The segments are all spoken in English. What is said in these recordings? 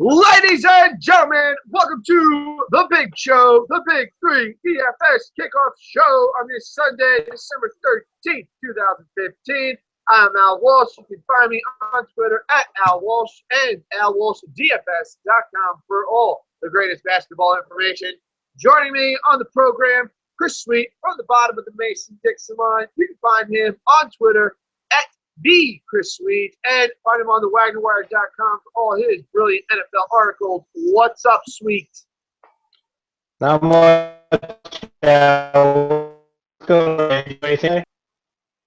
Ladies and gentlemen, welcome to the big show, the Big Three DFS Kickoff Show on this Sunday, December 13th, 2015. I'm Al Walsh. You can find me on Twitter at Al Walsh and AlWalshDFS.com for all the greatest basketball information. Joining me on the program, Chris Sweet from the bottom of the Mason-Dixon line. You can find him on Twitter at the Chris Sweet, and find him on the WagnerWire.com for all his brilliant NFL articles. What's up, Sweet? Not much. Anything?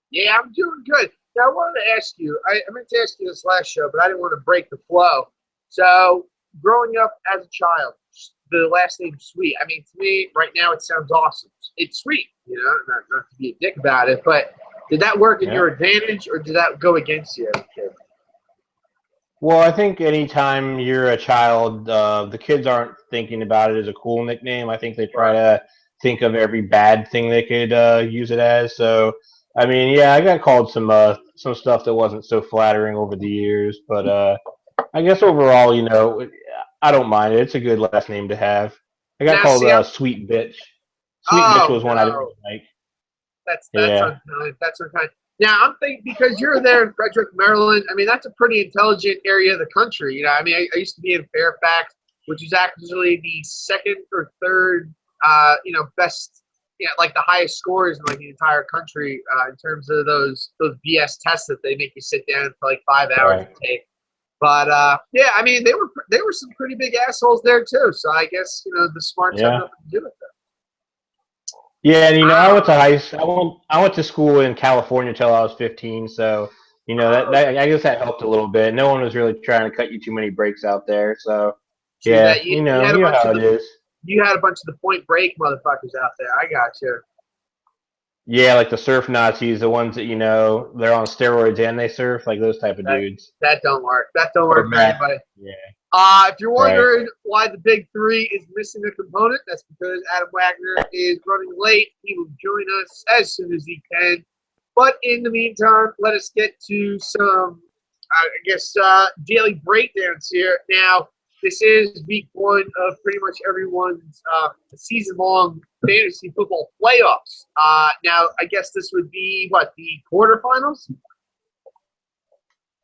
Yeah, I'm doing good. Now, I wanted to ask you, I meant to ask you this last show, but I didn't want to break the flow. So, growing up as a child, the last name Sweet, I mean, to me, right now, it sounds awesome. It's sweet, you know, not to be a dick about it, but did that work in your advantage, or did that go against you as a kid? Well, I think anytime you're a child, the kids aren't thinking about it as a cool nickname. I think they try to think of every bad thing they could use it as. So, I mean, yeah, I got called some stuff that wasn't so flattering over the years, but I guess overall, you know, I don't mind it. It's a good last name to have. I got called Sweet Bitch. Sweet Bitch was one I didn't really like. That's unkind. That's unkind. Now, I'm thinking, because you're there in Frederick, Maryland, I mean, that's a pretty intelligent area of the country. You know, I mean, I used to be in Fairfax, which is actually the second or third, best, like the highest scores in like the entire country in terms of those BS tests that they make you sit down for like 5 hours to take. But yeah, I mean, they were some pretty big assholes there too. So I guess the smarts have nothing to do with that. Yeah, and I went to I went to school in California until I was 15, so that I guess that helped a little bit. No one was really trying to cut you too many breaks out there, so yeah, you know how it is. You had a bunch of the Point Break motherfuckers out there. I got you. Yeah, like the surf Nazis, the ones that they're on steroids and they surf, like those type of dudes. That don't work. That don't work for anybody. Yeah. If you're wondering why the Big Three is missing a component, that's because Adam Wagner is running late. He will join us as soon as he can. But in the meantime, let us get to some, daily breakdowns here. Now, this is week one of pretty much everyone's season-long fantasy football playoffs. Now, I guess this would be, the quarterfinals?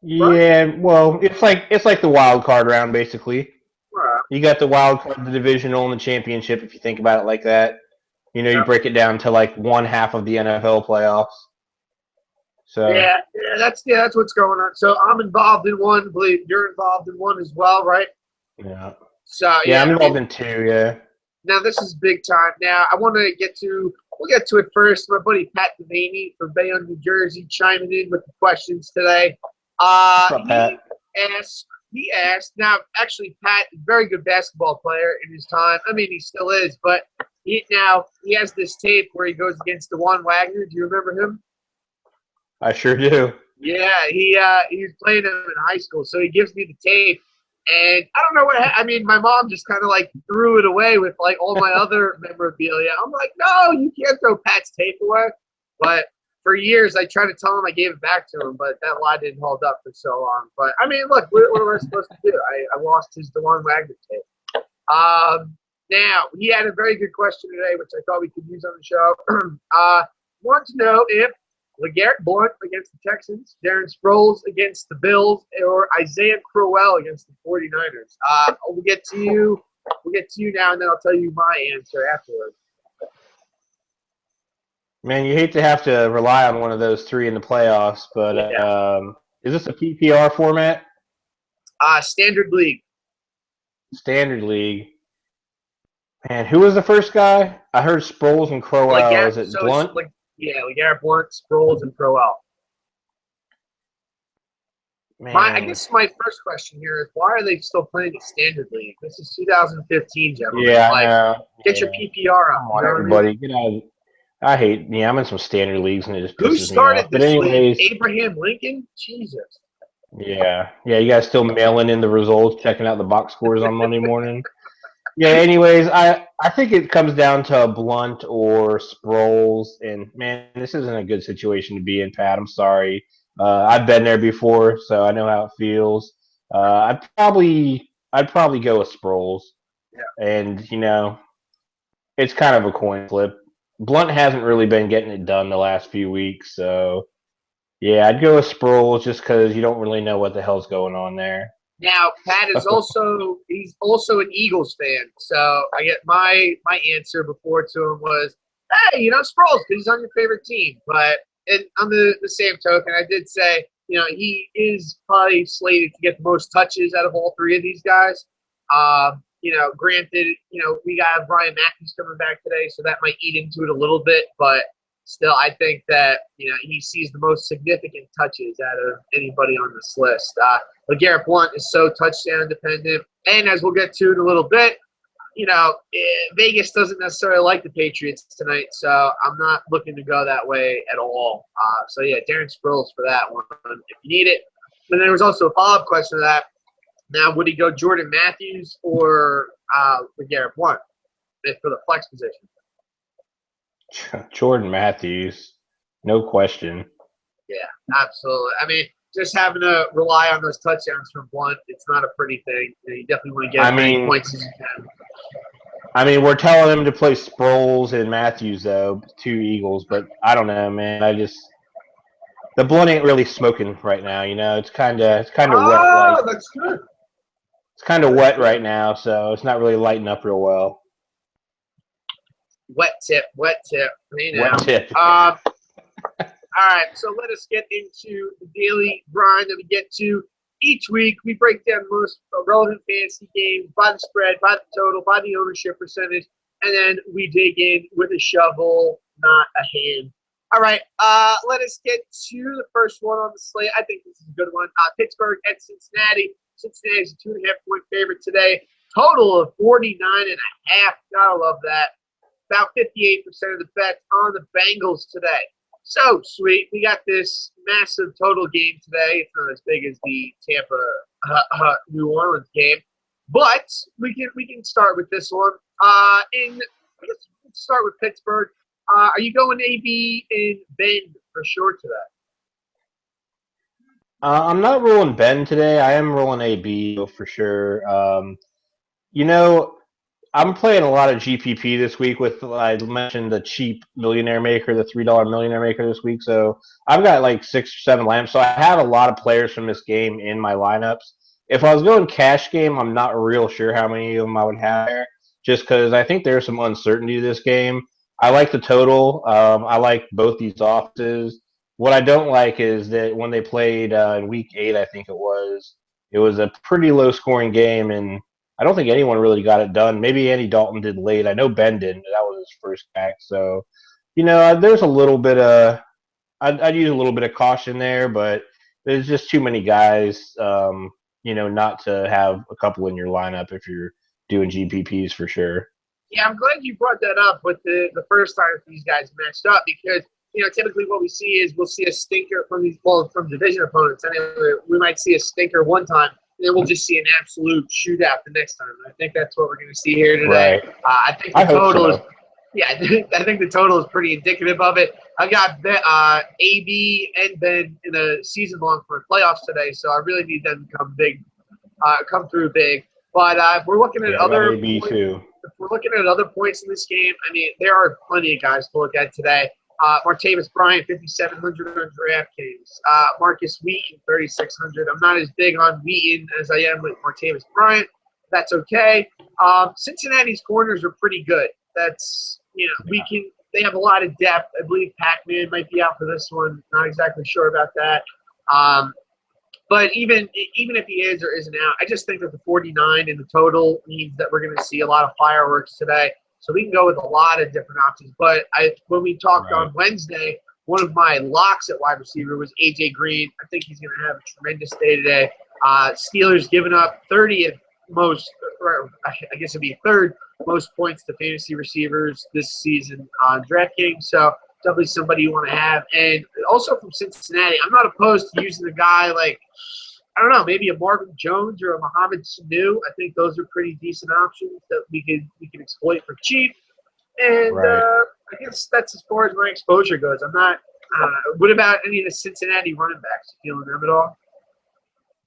Yeah, well, it's like the wild card round, basically. Right. You got the wild card, the divisional, and the championship. If you think about it like that, you break it down to like one half of the NFL playoffs. So that's what's going on. So I'm involved in one. I believe you're involved in one as well, right? Yeah. So I'm involved in two. Yeah. Now this is big time. Now I want to we'll get to it first. My buddy Pat Devaney from Bayonne, New Jersey, chiming in with the questions today. He asked, now, actually, Pat, very good basketball player in his time. I mean, he still is, but he has this tape where he goes against DeJuan Wagner. Do you remember him? I sure do. Yeah, he was playing him in high school, so he gives me the tape. And I don't know my mom just kind of like threw it away with like all my other memorabilia. I'm like, no, you can't throw Pat's tape away. But for years, I tried to tell him I gave it back to him, but that lie didn't hold up for so long. But, I mean, look, what am I supposed to do? I lost his DeJuan Wagner tape. Now, he had a very good question today, which I thought we could use on the show. Want to know if LeGarrette Blount against the Texans, Darren Sproles against the Bills, or Isaiah Crowell against the 49ers. We'll get to you now, and then I'll tell you my answer afterwards. Man, you hate to have to rely on one of those three in the playoffs, but is this a PPR format? Standard League. Standard League. Man, who was the first guy? I heard Sproles and Crowell. Is it Blount? LeGarrette Blount, Sproles, and Crowell. I guess my first question here is, why are they still playing the Standard League? This is 2015, gentlemen. Yeah, get your PPR up. Come on, everybody. Get out. I'm in some standard leagues, and it just pisses me off. Who started this league? Abraham Lincoln? Jesus. Yeah. You guys still mailing in the results, checking out the box scores on Monday morning? Yeah, anyways, I think it comes down to Blount or Sproles, and, man, this isn't a good situation to be in, Pat. I'm sorry. I've been there before, so I know how it feels. I'd probably I'd probably go with Sproles. Yeah. And, it's kind of a coin flip. Blunt hasn't really been getting it done the last few weeks, so yeah, I'd go with Sproles just because you don't really know what the hell's going on there. Now, Pat is he's also an Eagles fan. So I get my answer before to him was, hey, Sproles, because he's on your favorite team. But on the same token, I did say, he is probably slated to get the most touches out of all three of these guys. Granted, we got Brian Matthews coming back today, so that might eat into it a little bit. But still, I think that, he sees the most significant touches out of anybody on this list. LeGarrette Blount is so touchdown dependent. And as we'll get to in a little bit, Vegas doesn't necessarily like the Patriots tonight, so I'm not looking to go that way at all. So, yeah, Darren Sproles for that one if you need it. And then there was also a follow-up question to that. Now, would he go Jordan Matthews or LeGarrette Blount for the flex position? Jordan Matthews, no question. Yeah, absolutely. I mean, just having to rely on those touchdowns from Blount, it's not a pretty thing. You definitely want to get as many points as you can. I mean, we're telling him to play Sproles and Matthews, though, two Eagles, but I don't know, man. The Blount ain't really smoking right now, It's kind of wet. Oh, that's good. It's kind of wet right now, so it's not really lighting up real well. Wet tip. Wet tip. All right, so let us get into the daily grind that we get to each week. We break down the most relevant fantasy games by the spread, by the total, by the ownership percentage, and then we dig in with a shovel, not a hand. All right, let us get to the first one on the slate. I think this is a good one. Pittsburgh at Cincinnati. Cincinnati's a 2.5-point favorite today. Total of 49.5. Gotta love that. About 58% of the bets on the Bengals today. So sweet. We got this massive total game today. It's not as big as the Tampa New Orleans game, but we can start with this one. I guess let's start with Pittsburgh. Are you going AB and Ben for sure today? I'm not rolling Ben today. I am rolling AB for sure. I'm playing a lot of GPP this week with, I mentioned the cheap millionaire maker, the $3 millionaire maker this week. So I've got like 6 or 7 lamps. So I have a lot of players from this game in my lineups. If I was going cash game, I'm not real sure how many of them I would have there, just because I think there's some uncertainty to this game. I like the total. I like both these offenses. What I don't like is that when they played in week 8, I think it was a pretty low scoring game, and I don't think anyone really got it done. Maybe Andy Dalton did late. I know Ben didn't. That was his first back. So, there's a little bit of I'd use a little bit of caution there, but there's just too many guys, not to have a couple in your lineup if you're doing GPPs for sure. Yeah, I'm glad you brought that up with the first time these guys matched up because, typically what we see is we'll see a stinker from division opponents. Anyway, we might see a stinker one time, and then we'll just see an absolute shootout the next time. And I think that's what we're going to see here today. Right. I think the total hope so. I think the total is pretty indicative of it. I got AB and Ben in a season long for playoffs today, so I really need them to come through big. But if we're looking at other AB too. If we're looking at other points in this game, I mean, there are plenty of guys to look at today. Martavis Bryant, 5,700 on DraftKings. Marcus Wheaton, 3,600. I'm not as big on Wheaton as I am with Martavis Bryant. That's okay. Cincinnati's corners are pretty good. That's, they have a lot of depth. I believe Pac-Man might be out for this one. Not exactly sure about that. But even if he is or isn't out, I just think that the 49 in the total means that we're going to see a lot of fireworks today. So we can go with a lot of different options. But when we talked on Wednesday, one of my locks at wide receiver was A.J. Green. I think he's going to have a tremendous day today. Steelers giving up 30th most, or I guess it'd be third most points to fantasy receivers this season on DraftKings. So definitely somebody you want to have. And also from Cincinnati, I'm not opposed to using a guy like, I don't know, maybe a Marvin Jones or a Mohamed Sanu. I think those are pretty decent options that we can exploit for cheap. And I guess that's as far as my exposure goes. I'm not what about any of the Cincinnati running backs? You feeling them at all?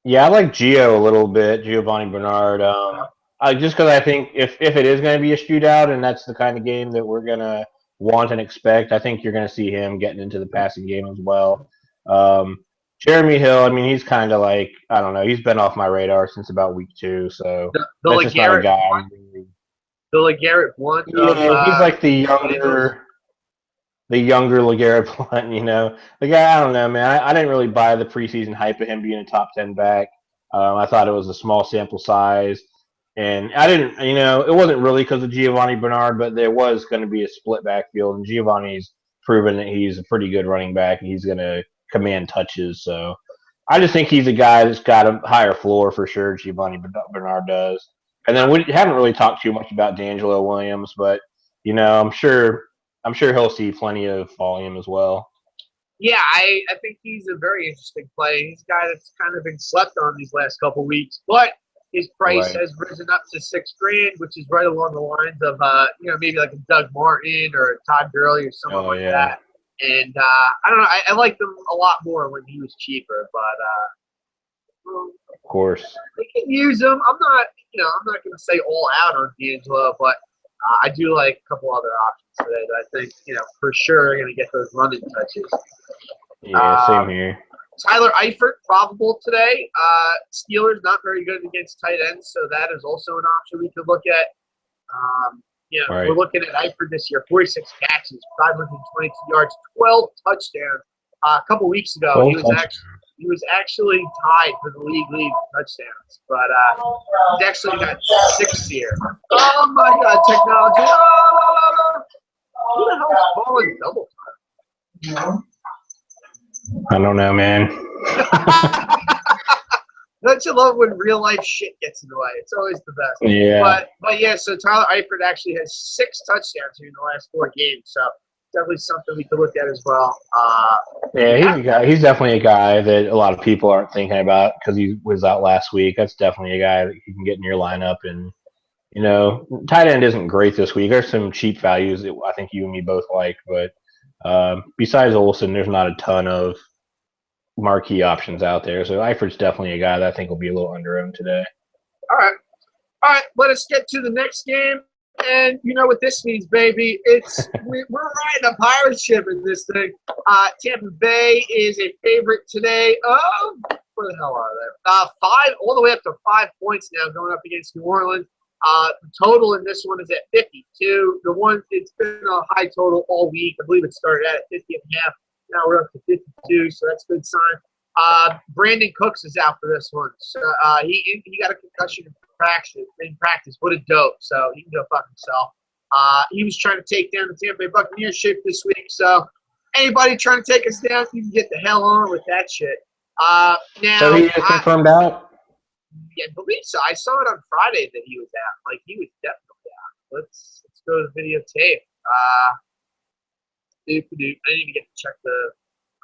Yeah, I like Gio a little bit, Giovanni Bernard. Just because I think if it is going to be a shootout and that's the kind of game that we're going to want and expect, I think you're going to see him getting into the passing game as well. Um, Jeremy Hill, I mean, he's kind of like, I don't know, he's been off my radar since about week 2, so The that's just not a LeGarrette guy Blunt, I'm really. the LeGarrette Blunt of Yeah, he's like Bengals. the younger LeGarrette Blunt, you know. The guy, I don't know, man. I didn't really buy the preseason hype of him being a top 10 back. I thought it was a small sample size. And I didn't, you know, it wasn't really because of Giovanni Bernard, but there was going to be a split backfield. And Giovanni's proven that he's a pretty good running back and he's going to command touches. So I just think he's a guy that's got a higher floor for sure. Giovanni Bernard does. And then we haven't really talked too much about D'Angelo Williams, but you know, I'm sure he'll see plenty of volume as well. Yeah, I think he's a very interesting play. He's a guy that's kind of been slept on these last couple weeks, but his price Right. has risen up to $6,000, which is right along the lines of maybe like a Doug Martin or a Todd Gurley or someone Oh like yeah, that. And I don't know, I liked him a lot more when he was cheaper, but well, of course. we can use him. I'm not going to say all out on D'Angelo, but I do like a couple other options today that I think, for sure are going to get those running touches. Yeah, same Um, here. Tyler Eifert, probable today. Steelers not very good against tight ends, so that is also an option we could look at. We're Right. looking at Eifert this year, 46 catches, 522 yards, 12 touchdowns. A couple weeks ago, 12 touchdowns. he was actually tied for the league lead touchdowns, but he's actually got 6 here. Oh my God, technology! Oh, who the hell is calling double time? I don't know, man. Don't you love when real life shit gets in the way? It's always the best. Yeah. But yeah, so Tyler Eifert actually has 6 touchdowns here in the last 4 games, so definitely something we could look at as well. Yeah, he's a guy. He's definitely a guy that a lot of people aren't thinking about because he was out last week. That's definitely a guy that you can get in your lineup. And you know, tight end isn't great this week. There's some cheap values that I think you and me both like, but besides Olsen, there's not a ton of marquee options out there. So Eifert's definitely a guy that I think will be a little under owned today. All right. All right, let us get to the next game. And you know what this means, baby. We're riding a pirate ship in this thing. Tampa Bay is a favorite today. Oh, where the hell are they? 5, all the way up to 5 points now, going up against New Orleans. The total in this one is at 52. It's been a high total all week. I believe it started at 50 and a half. Now we're up to 52, so that's a good sign. Brandon Cooks is out for this one. So he got a concussion in practice. What a dope. So he can go fuck himself. He was trying to take down the Tampa Bay Buccaneers ship this week. So anybody trying to take us down, you can get the hell on with that shit. So he is confirmed out? Yeah, I believe so. I saw it on Friday that he was out. Like, he was definitely out. Let's go to the videotape. I need to get to check the.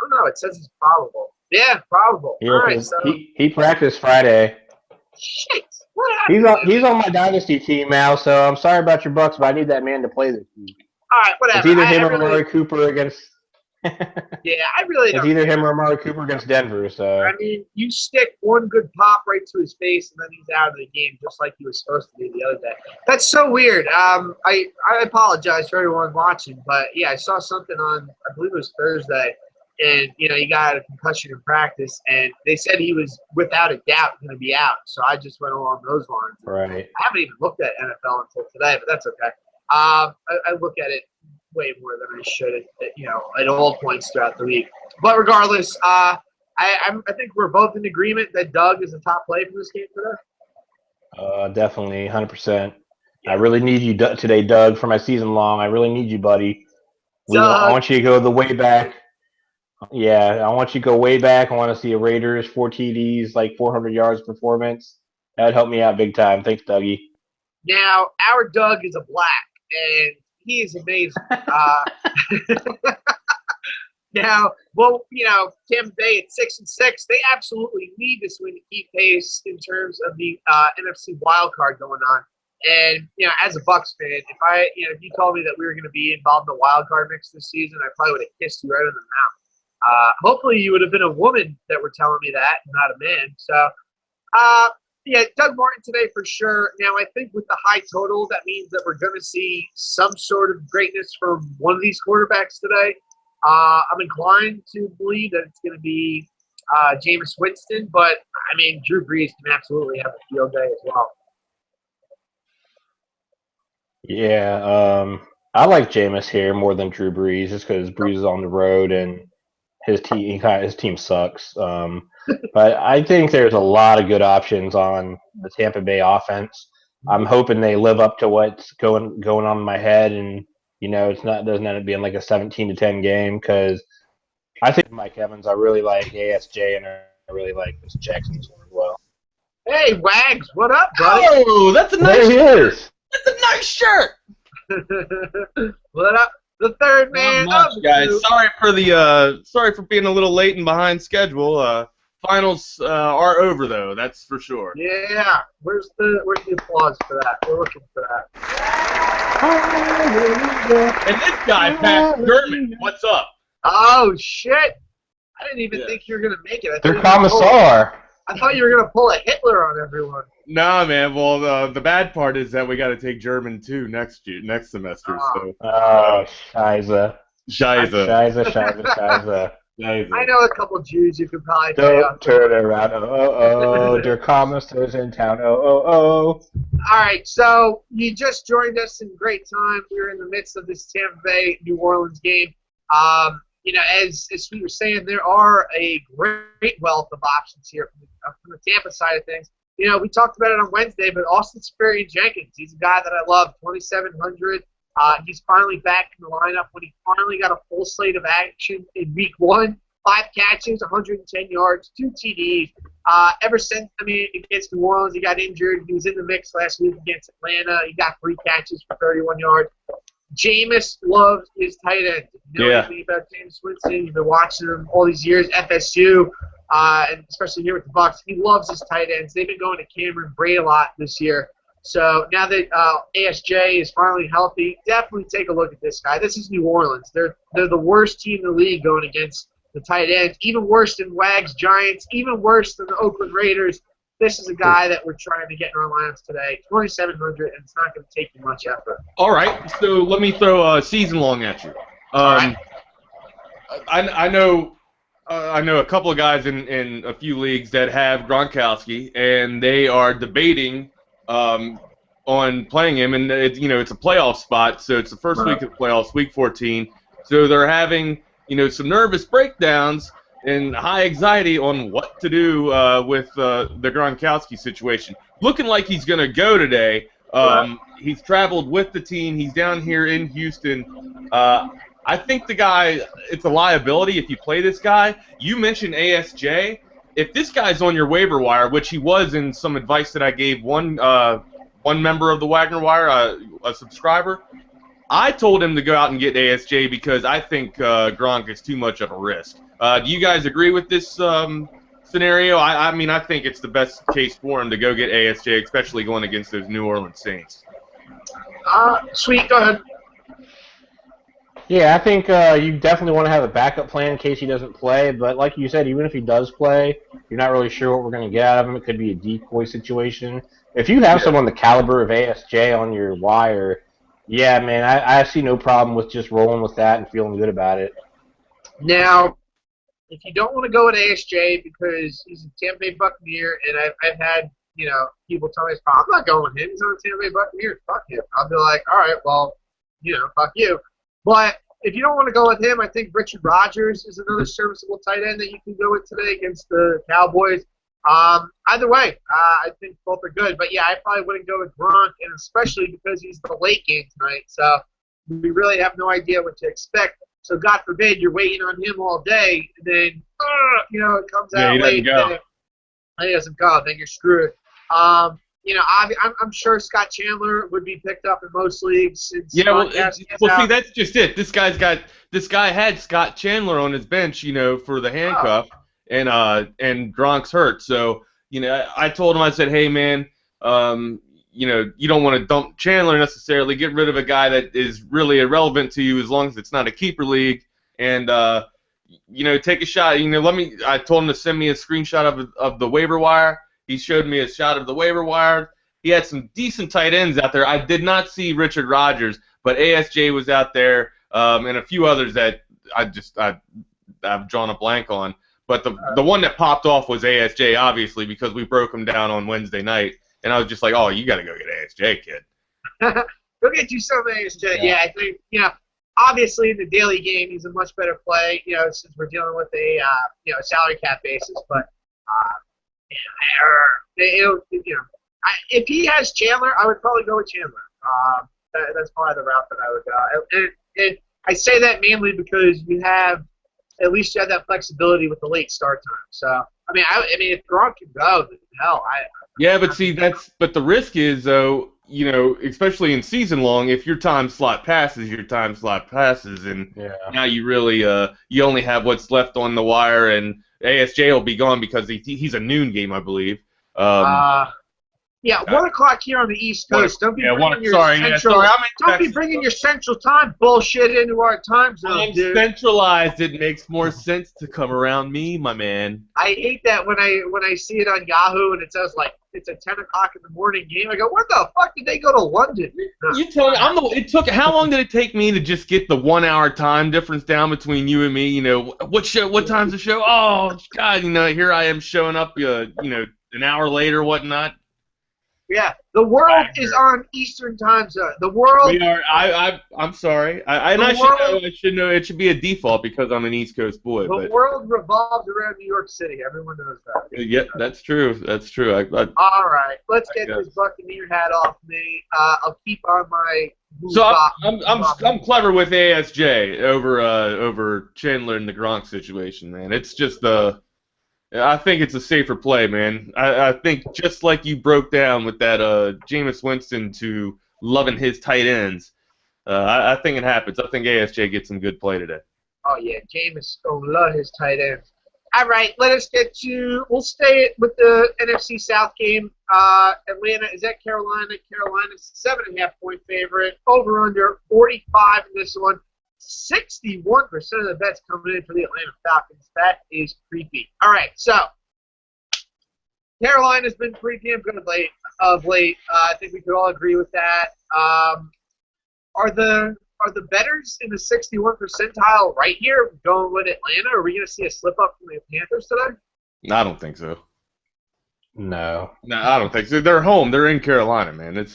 Oh no, it says it's probable. Yeah, probable. Yeah, All right, because so he practiced Friday. shit. What happened? He's on my dynasty team now, so I'm sorry about your Bucks, but I need that man to play this week. All right, whatever. It's either him or Amari Cooper against. Yeah, I really don't. It's either him or Amari Cooper against Denver. So I mean, you stick one good pop right to his face, and then he's out of the game, just like he was supposed to do the other day. That's so weird. I apologize for everyone watching, but yeah, I saw something on, I believe it was Thursday, and he got a concussion in practice, and they said he was without a doubt going to be out. So I just went along those lines. right. I haven't even looked at NFL until today, but that's okay. I look at it way more than I should at all points throughout the week. But regardless, I think we're both in agreement that Doug is the top play for this game today. Definitely, 100%. I really need you today, Doug, for my season long. I really need you, buddy. I want you to go the way back. Yeah, I want you to go way back. I want to see a Raiders 4 TDs, like 400 yards performance. That would help me out big time. Thanks, Dougie. Now, our Doug is a black, and he is amazing. Now, Tampa Bay at 6-6, they absolutely need this win to keep pace in terms of the NFC wild card going on. And as a Bucs fan, if you told me that we were going to be involved in the wild card mix this season, I probably would have kissed you right in the mouth. Hopefully, you would have been a woman that were telling me that, not a man. So Yeah, Doug Martin today for sure. Now, I think with the high total, that means that we're going to see some sort of greatness from one of these quarterbacks today. I'm inclined to believe that it's going to be Jameis Winston, but, I mean, Drew Brees can absolutely have a field day as well. Yeah, I like Jameis here more than Drew Brees, just because Brees is on the road and his team sucks. But I think there's a lot of good options on the Tampa Bay offense. I'm hoping they live up to what's going on in my head, and it's not doesn't end up being like a 17-10 game. Because I think Mike Evans, I really like ASJ, and I really like this Jackson as well. Hey, Wags, what up, buddy? Oh, that's a nice There he is. That's a nice shirt. What up? The third man. Not much, guys. Sorry for being a little late and behind schedule. Finals are over though. That's for sure. Yeah. Where's the applause for that? We're looking for that. And this guy, Pat German, what's up? Oh shit! I didn't even think you were gonna make it. They're commissar. I thought you were gonna pull a Hitler on everyone. Nah, man. Well, the bad part is that we got to take German too next semester. Oh, Scheiße. Scheiße. I know a couple Jews you could probably Don't turn around. Oh, der commissar's in town. Oh. All right, so you just joined us in great time. We're in the midst of this Tampa Bay New Orleans game. As we were saying, there are a great wealth of options here from the Tampa side of things. We talked about it on Wednesday, but Austin Seferian-Jenkins, he's a guy that I love, 2,700. He's finally back in the lineup when he finally got a full slate of action in week 1. 5 catches, 110 yards, 2 TDs. Ever since, against New Orleans, he got injured. He was in the mix last week against Atlanta. He got 3 catches for 31 yards. Jameis loves his tight end. You know anything about Jameis Winston? You've been watching him all these years, FSU, and especially here with the Bucs. He loves his tight ends. They've been going to Cameron Brady a lot this year. So now that ASJ is finally healthy, definitely take a look at this guy. This is New Orleans. They're the worst team in the league going against the tight end. Even worse than Wags Giants. Even worse than the Oakland Raiders. This is a guy that we're trying to get in our lineups today. 2,700, and it's not going to take you much effort. All right, so let me throw a season long at you. Right. I know a couple of guys in a few leagues that have Gronkowski, and they are debating on playing him, and it's a playoff spot, so it's the first week of the playoffs, week 14. So they're having some nervous breakdowns and high anxiety on what to do with the Gronkowski situation. Looking like he's going to go today. He's traveled with the team. He's down here in Houston. I think the guy, it's a liability if you play this guy. You mentioned ASJ. If this guy's on your waiver wire, which he was in some advice that I gave one member of the Wagner Wire, a subscriber, I told him to go out and get ASJ because I think Gronk is too much of a risk. Do you guys agree with this scenario? I think it's the best case for him to go get ASJ, especially going against those New Orleans Saints. Sweet, go ahead. Yeah, I think you definitely want to have a backup plan in case he doesn't play. But like you said, even if he does play, you're not really sure what we're going to get out of him. It could be a decoy situation. If you have someone the caliber of ASJ on your wire, yeah, man, I see no problem with just rolling with that and feeling good about it. Now, if you don't want to go with ASJ because he's a Tampa Bay Buccaneer, and I've had people tell me, I'm not going with him. He's on the Tampa Bay Buccaneers. Fuck him. I'll be like, all right, well, fuck you. But if you don't want to go with him, I think Richard Rodgers is another serviceable tight end that you can go with today against the Cowboys. Either way, I think both are good. But, yeah, I probably wouldn't go with Gronk, and especially because he's the late game tonight. So we really have no idea what to expect. So, God forbid, you're waiting on him all day, and then, it comes out late. He doesn't go. Then you're screwed. I'm sure Scott Chandler would be picked up in most leagues. See, that's just it. This guy had Scott Chandler on his bench, for the handcuff, and Gronk's hurt. So, I told him, I said, hey, man, you don't want to dump Chandler necessarily. Get rid of a guy that is really irrelevant to you as long as it's not a keeper league, and take a shot. I told him to send me a screenshot of the waiver wire. He showed me a shot of the waiver wire. He had some decent tight ends out there. I did not see Richard Rodgers, but ASJ was out there, and a few others that I've drawn a blank on. But the one that popped off was ASJ, obviously, because we broke him down on Wednesday night, and I was just like, oh, you got to go get ASJ, kid. Go get you some ASJ. Yeah, I think, obviously in the daily game, he's a much better play, since we're dealing with a salary cap basis. But if he has Chandler, I would probably go with Chandler. That's probably the route that I would go. And I say that mainly because at least you have that flexibility with the late start time. So I mean, if Gronk can go, then hell, but the risk is though, especially in season long, if your time slot passes, and now you really you only have what's left on the wire, and ASJ will be gone because he's a noon game, I believe. 1 o'clock here on the East Coast. Don't be bringing your Central Time bullshit into our time zone, I'm dude. centralized. It makes more sense to come around me, my man. I hate that when I see it on Yahoo and it says like it's a 10 o'clock in the morning game. I go, what the fuck did they go to London? No. You tell me. How long did it take me to just get the 1 hour time difference down between you and me? What time's the show? Oh God, here I am showing up, an hour later, whatnot. Yeah, the world is on Eastern Time Zone. The world. We are. I'm sorry. I should know. It should be a default because I'm an East Coast boy. The world revolves around New York City. Everyone knows that. Yeah, that's true. That's true. All right, let's get this Buccaneer hat off me. I'll keep on my. So I'm clever with ASJ over Chandler in the Gronk situation, man. It's just I think it's a safer play, man. I think just like you broke down with that Jameis Winston to loving his tight ends, I think it happens. I think ASJ gets some good play today. Oh, yeah, Jameis love his tight ends. All right, we'll stay with the NFC South game. Atlanta is at Carolina. Carolina's 7.5-point favorite. Over under 45 in this one. 61% of the bets coming in for the Atlanta Falcons. That is creepy. All right, so Carolina's been pretty damn good of late. I think we could all agree with that. Are the bettors in the 61 percentile right here going with Atlanta? Are we going to see a slip up from the Panthers today? I don't think so. No, I don't think so. They're home. They're in Carolina, man.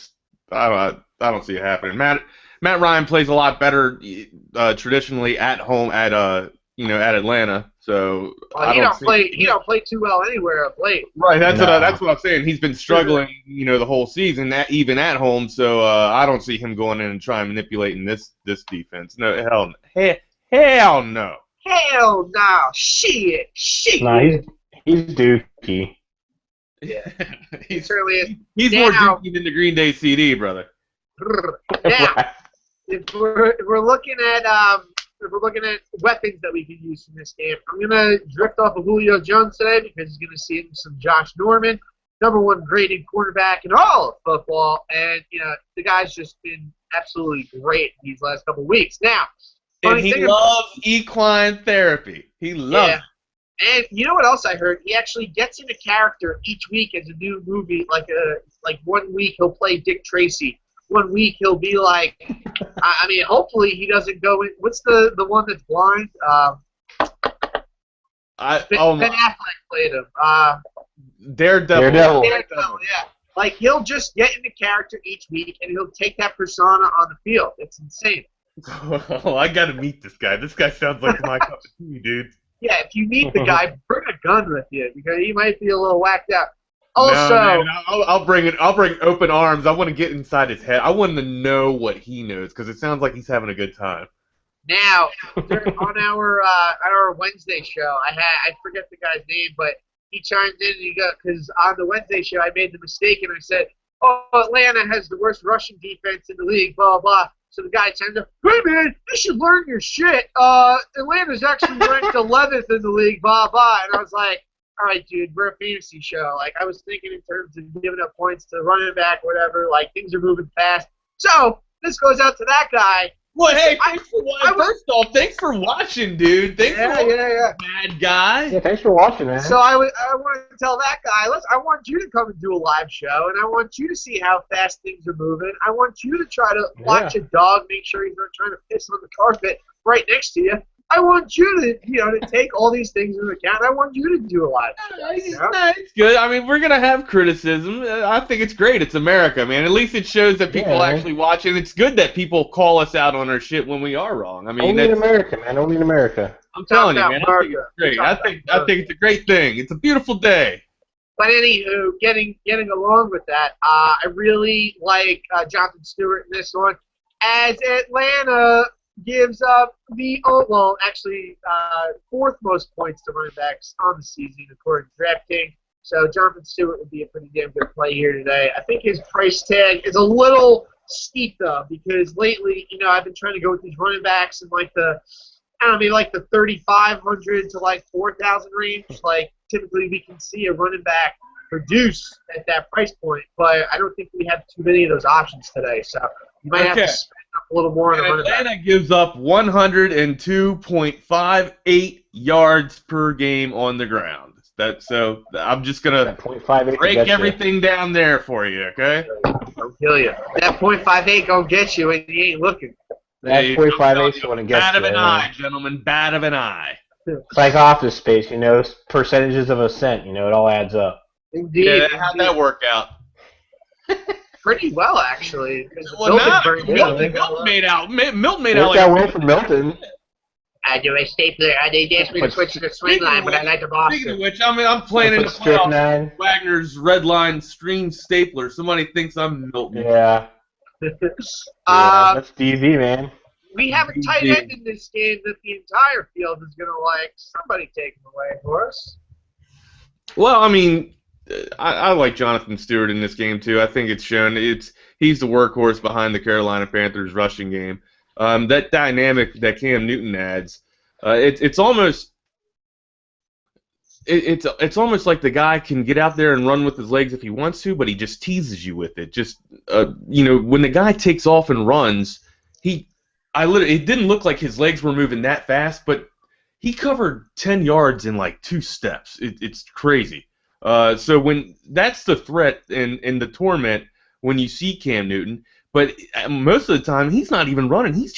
I don't see it happening. Matt Ryan plays a lot better traditionally at home at Atlanta. So he don't play too well anywhere of late. Right, that's what I'm saying. He's been struggling, the whole season, even at home. So I don't see him going in and trying manipulating this defense. No, hell no. Hell no. Shit. No, he's dookie. Yeah, he certainly is. He's more dookie than the Green Day CD, brother. Now, if we're looking at weapons that we can use in this game, I'm gonna drift off of Julio Jones today because he's gonna see some Josh Norman, #1 graded quarterback in all of football, and the guy's just been absolutely great these last couple of weeks. Now, and he loves equine therapy. He loves it. And you know what else I heard? He actually gets into character each week as a new movie. Like 1 week he'll play Dick Tracy. 1 week he'll be like, hopefully he doesn't go in. What's the one that's blind? Ben Affleck played him. Daredevil. Yeah. Like he'll just get into character each week and he'll take that persona on the field. It's insane. Oh, I gotta meet this guy. This guy sounds like my cup of tea, dude. Yeah, if you meet the guy, bring a gun with you because he might be a little whacked out. Also, I'll bring open arms. I want to get inside his head. I want to know what he knows because it sounds like he's having a good time. Now, on our Wednesday show, I forget the guy's name, but he chimed in and because on the Wednesday show I made the mistake and I said, "Oh, Atlanta has the worst rushing defense in the league." Blah blah. So the guy chimed in, "Hey man, you should learn your shit. Atlanta's actually ranked 11th in the league." Blah blah. And I was like, all right, dude, we're a fantasy show. Like, I was thinking in terms of giving up points to running back or whatever. Like, things are moving fast. So, this goes out to that guy Well, hey, first off, thanks for watching, dude. Thanks for watching, bad guy. Yeah, thanks for watching, man. So I want to tell that guy, I want you to come and do a live show, and I want you to see how fast things are moving. I want you to try to watch a dog, make sure he's not trying to piss on the carpet right next to you. I want you to, to take all these things into account. I want you to do a live show. It's good. I mean, we're going to have criticism. I think it's great. It's America, man. At least it shows that people actually watch, and it's good that people call us out on our shit when we are wrong. I mean, only in America, man. Only in America. I'm telling you, man. I think it's great. I think it's a great thing. It's a beautiful day. But anywho, getting along with that, I really like Jonathan Stewart in this one. As Atlanta gives up fourth most points to running backs on the season according to DraftKings. So Jonathan Stewart would be a pretty damn good play here today. I think his price tag is a little steep though, because lately, I've been trying to go with these running backs in like the 3,500 to like 4,000 range. Like typically we can see a running back produce at that price point, but I don't think we have too many of those options today. So you might have to spend up a little more on a running back. Atlanta gives up 102.58 yards per game on the ground. So I'm just gonna break everything down there for you, okay? Don't kill you. That .58 gonna get you, and you ain't looking. That .58 is going to get you. Bad of an eye, gentlemen. Bad of an eye. It's like Office Space, percentages of a cent. It all adds up. Indeed. Yeah, how'd that work out? Pretty well, actually. Milton made out. Worked out well for Milton. I do a stapler. They asked me to switch to the swing line, but I like the Boston. Speaking of which, I'm playing in the playoffs. Wagner's red line string stapler. Somebody thinks I'm Milton. Yeah. That's DV, man. We have a tight end in this game that the entire field is going to like. Somebody take him away for us. Well, I mean, I like Jonathan Stewart in this game, too. I think it's shown. He's the workhorse behind the Carolina Panthers rushing game. That dynamic that Cam Newton adds, it's almost like the guy can get out there and run with his legs if he wants to, but he just teases you with it. Just when the guy takes off and runs, it didn't look like his legs were moving that fast, but he covered 10 yards in like 2 steps. It's crazy. So when that's the threat and the torment when you see Cam Newton. But most of the time, he's not even running. He's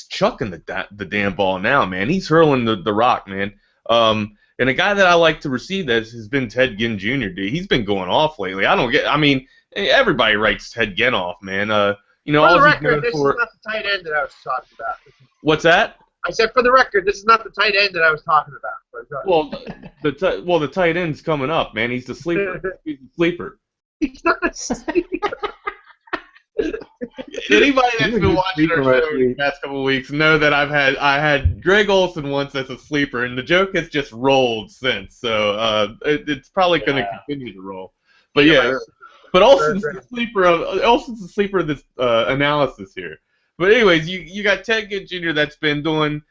chucking the damn ball now, man. He's hurling the rock, man. And a guy that I like to receive that has been Ted Ginn Jr., dude. He's been going off lately. Everybody writes Ted Ginn off, man. For the record, this is not the tight end that I was talking about. What's that? I said, for the record, this is not the tight end that I was talking about. Well, the tight end's coming up, man. He's the sleeper. He's the sleeper. He's not a sleeper. Anybody that's been watching our show the past couple of weeks know that I had Greg Olsen once as a sleeper, and the joke has just rolled since. So it's probably going to continue to roll. But but Olsen's the sleeper of this analysis here. But anyways, you got Ted Ginn Jr. that's been doing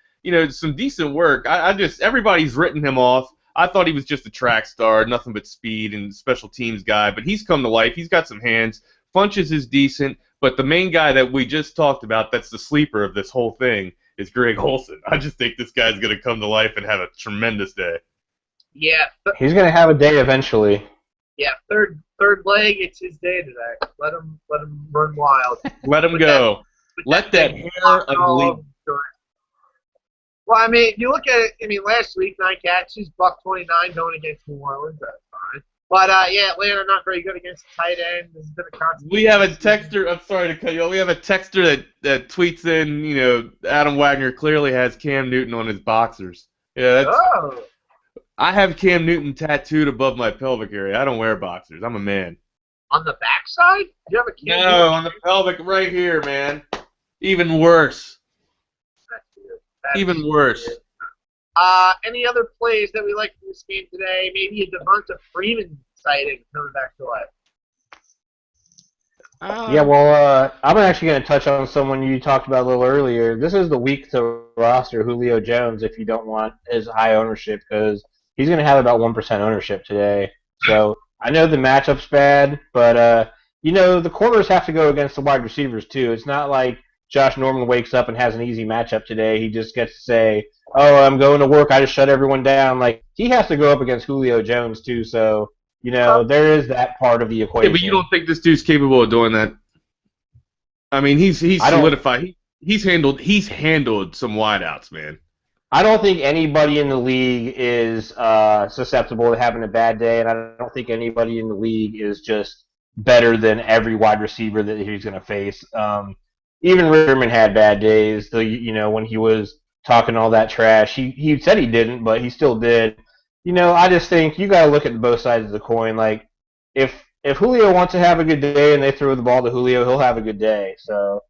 some decent work. Everybody's written him off. I thought he was just a track star, nothing but speed and special teams guy. But he's come to life. He's got some hands. Funches is decent, but the main guy that we just talked about, that's the sleeper of this whole thing, is Greg Olsen. I just think this guy's going to come to life and have a tremendous day. Yeah. He's going to have a day eventually. Yeah, third leg, it's his day today. Let him run wild. Let him go. Let that hair unleash. Well, I mean, you look at it, last week, 9 catches, $129 going against New Orleans. That's fine. But, Atlanta not very good against the tight end. This has been a constant. We have a texter. I'm sorry to cut you off. We have a texter that tweets in, Adam Wagner clearly has Cam Newton on his boxers. Yeah, I have Cam Newton tattooed above my pelvic area. I don't wear boxers. I'm a man. On the backside? You have a Cam Newton? No, on the pelvic right here, man. Even worse. Even worse. Any other plays that we like in this game today? Maybe a Devonta Freeman sighting coming back to life. I'm actually going to touch on someone you talked about a little earlier. This is the week to roster Julio Jones if you don't want his high ownership, because he's going to have about 1% ownership today. So I know the matchup's bad, but the corners have to go against the wide receivers too. It's not like Josh Norman wakes up and has an easy matchup today, he just gets to say, "Oh, I'm going to work. I just shut everyone down." Like he has to go up against Julio Jones too, so there is that part of the equation. Yeah, but you don't think this dude's capable of doing that? I mean, he's solidified. He's handled some wideouts, man. I don't think anybody in the league is susceptible to having a bad day, and I don't think anybody in the league is just better than every wide receiver that he's going to face. Even Riverman had bad days. When he was talking all that trash, he said he didn't, but he still did. I just think you got to look at both sides of the coin. Like if Julio wants to have a good day and they throw the ball to Julio, he'll have a good day. So.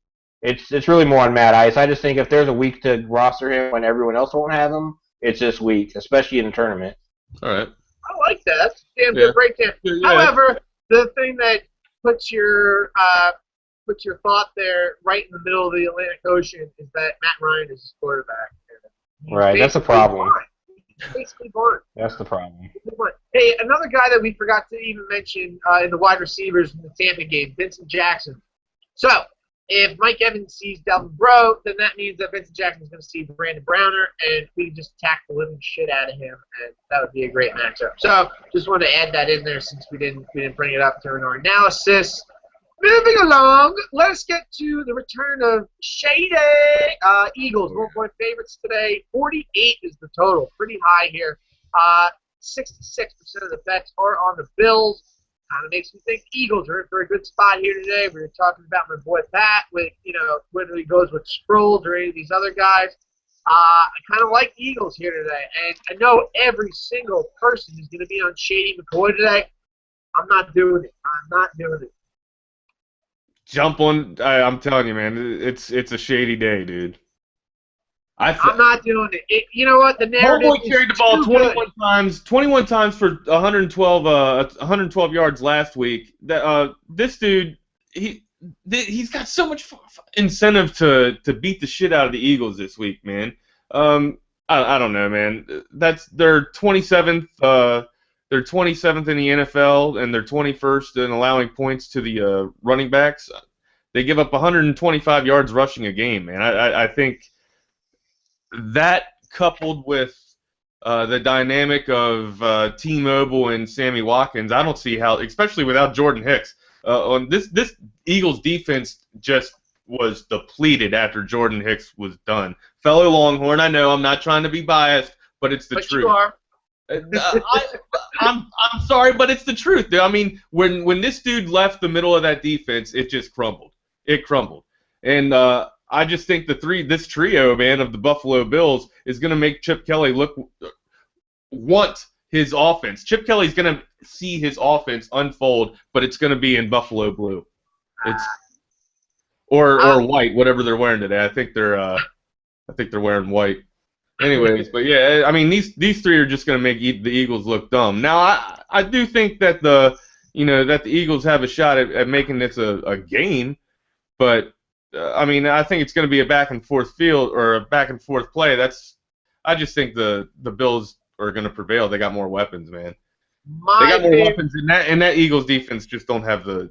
It's really more on Matt Ice. I just think if there's a week to roster him when everyone else won't have him, it's this week, especially in a tournament. All right. I like that. That's a damn good breakdown. Yeah. However, the thing that puts your thought there right in the middle of the Atlantic Ocean is that Matt Ryan is his quarterback. Right, that's a problem. He's basically gone. That's the problem. Hey, another guy that we forgot to even mention in the wide receivers in the Tampa game, Vincent Jackson. So, if Mike Evans sees Delvin Breaux, then that means that Vincent Jackson is going to see Brandon Browner, and we can just attack the living shit out of him, and that would be a great matchup. So, just wanted to add that in there since we didn't bring it up during our analysis. Moving along, let's get to the return of Shady Eagles. 1-point favorites today. 48 is the total. Pretty high here. 66% of the bets are on the Bills. Kind of makes me think Eagles are in for a good spot here today. We were talking about my boy Pat with, whether he goes with Sproles or any of these other guys. I kind of like Eagles here today. And I know every single person is going to be on Shady McCoy today. I'm not doing it. Jump on. I'm telling you, man, it's a shady day, dude. I'm not doing it. You know what? The narrative Homeboy carried the ball 21 times for 112 yards last week. This dude, he's got so much incentive to beat the shit out of the Eagles this week, man. I don't know, man. They're 27th. They're 27th in the NFL, and they're 21st in allowing points to the running backs. They give up 125 yards rushing a game, man. I think that coupled with the dynamic of T-Mobile and Sammy Watkins, I don't see how, especially without Jordan Hicks, on this Eagles defense just was depleted after Jordan Hicks was done. Fellow Longhorn, I know I'm not trying to be biased, but it's the truth. You are. I'm sorry, but it's the truth. I mean, when this dude left the middle of that defense, it just crumbled. It crumbled, and I just think this trio, man, of the Buffalo Bills is going to make Chip Kelly want his offense. Chip Kelly's going to see his offense unfold, but it's going to be in Buffalo blue. Or white, whatever they're wearing today. I think they're wearing white. Anyways, but yeah, I mean these three are just going to make the Eagles look dumb. Now I do think that the Eagles have a shot at making this a game, but I mean I think it's going to be a back and forth field or a back and forth play. I just think the Bills are going to prevail. They got more weapons, man. They got more weapons, and that Eagles defense just don't have it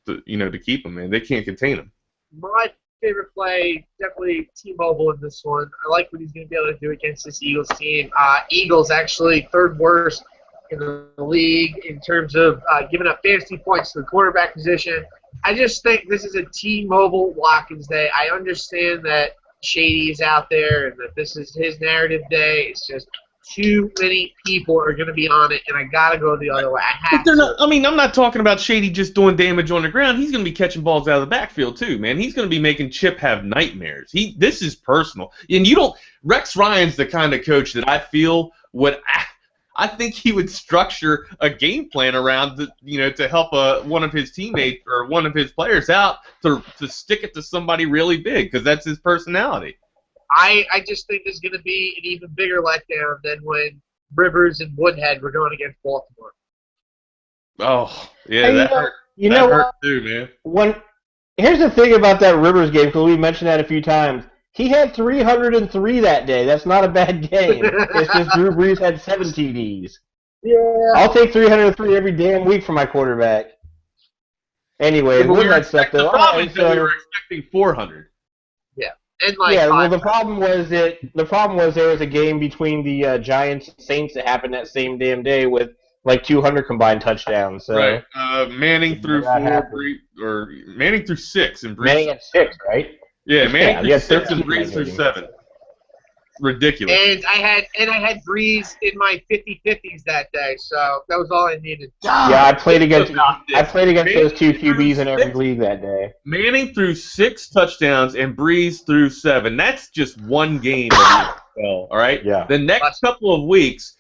to keep them, man. They can't contain them. My favorite play, definitely T-Mobile in this one. I like what he's going to be able to do against this Eagles team. Eagles actually third worst in the league in terms of giving up fantasy points to the quarterback position. I just think this is a T-Mobile Watkins day. I understand that Shady is out there and that this is his narrative day. It's just too many people are going to be on it, and I got to go the other way. I'm not talking about Shady just doing damage on the ground. He's going to be catching balls out of the backfield too, man. He's going to be making Chip have nightmares. This is personal. And Rex Ryan's the kind of coach that I feel I think he would structure a game plan around to help one of his teammates or one of his players out to stick it to somebody really big because that's his personality. I just think this is going to be an even bigger letdown than when Rivers and Woodhead were going against Baltimore. Oh, yeah, that hurt. That hurt too, man. Here's the thing about that Rivers game, because we mentioned that a few times. He had 303 that day. That's not a bad game. It's just Drew Brees had 7 TDs. Yeah. I'll take 303 every damn week for my quarterback. Anyways, But with that stuff the though, all problem right, is that we so were expecting 400. Yeah, and like yeah, well, 5. the problem was there was a game between the Giants and Saints that happened that same damn day with like 200 combined touchdowns. So Right. Manning threw that 4, happened. or Manning threw 6, and Brees. Manning had 6, right? Yeah, Manning Yeah, threw he had 6 and 13 Brees that threw game. 7. Ridiculous. And I had Breeze in my 50-50s that day, so that was all I needed. Yeah, I played against Manning those two threw QBs in every 6 league that day. Manning threw 6 touchdowns and Breeze threw 7. That's just one game of the NFL, all right? Yeah. The next couple of weeks,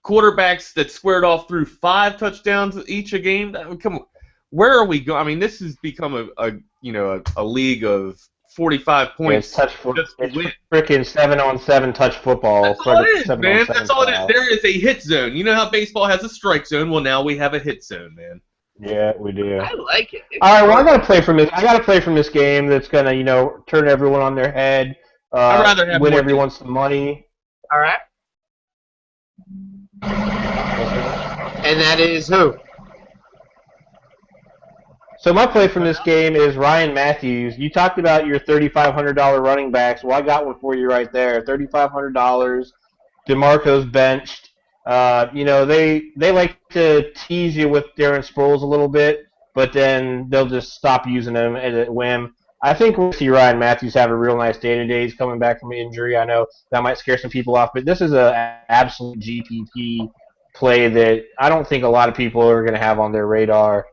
quarterbacks that squared off threw 5 touchdowns each a game. Come on, where are we going? I mean, this has become a league of 45 points. It's freaking 7-on-7 touch football. That's all it is, 7-on-7 man. That's all it is. style. There is a hit zone. You know how baseball has a strike zone? Well, now we have a hit zone, man. Yeah, we do. I like it. All right, well, I gotta play from this game that's gonna, turn everyone on their head. I'd rather have win more everyone some money. All right. And that is who? So my play from this game is Ryan Matthews. You talked about your $3,500 running backs. Well, I got one for you right there. $3,500. DeMarco's benched. They like to tease you with Darren Sproles a little bit, but then they'll just stop using him at a whim. I think we'll see Ryan Matthews have a real nice day-to-day. He's coming back from injury. I know that might scare some people off, but this is an absolute GPP play that I don't think a lot of people are going to have on their radar.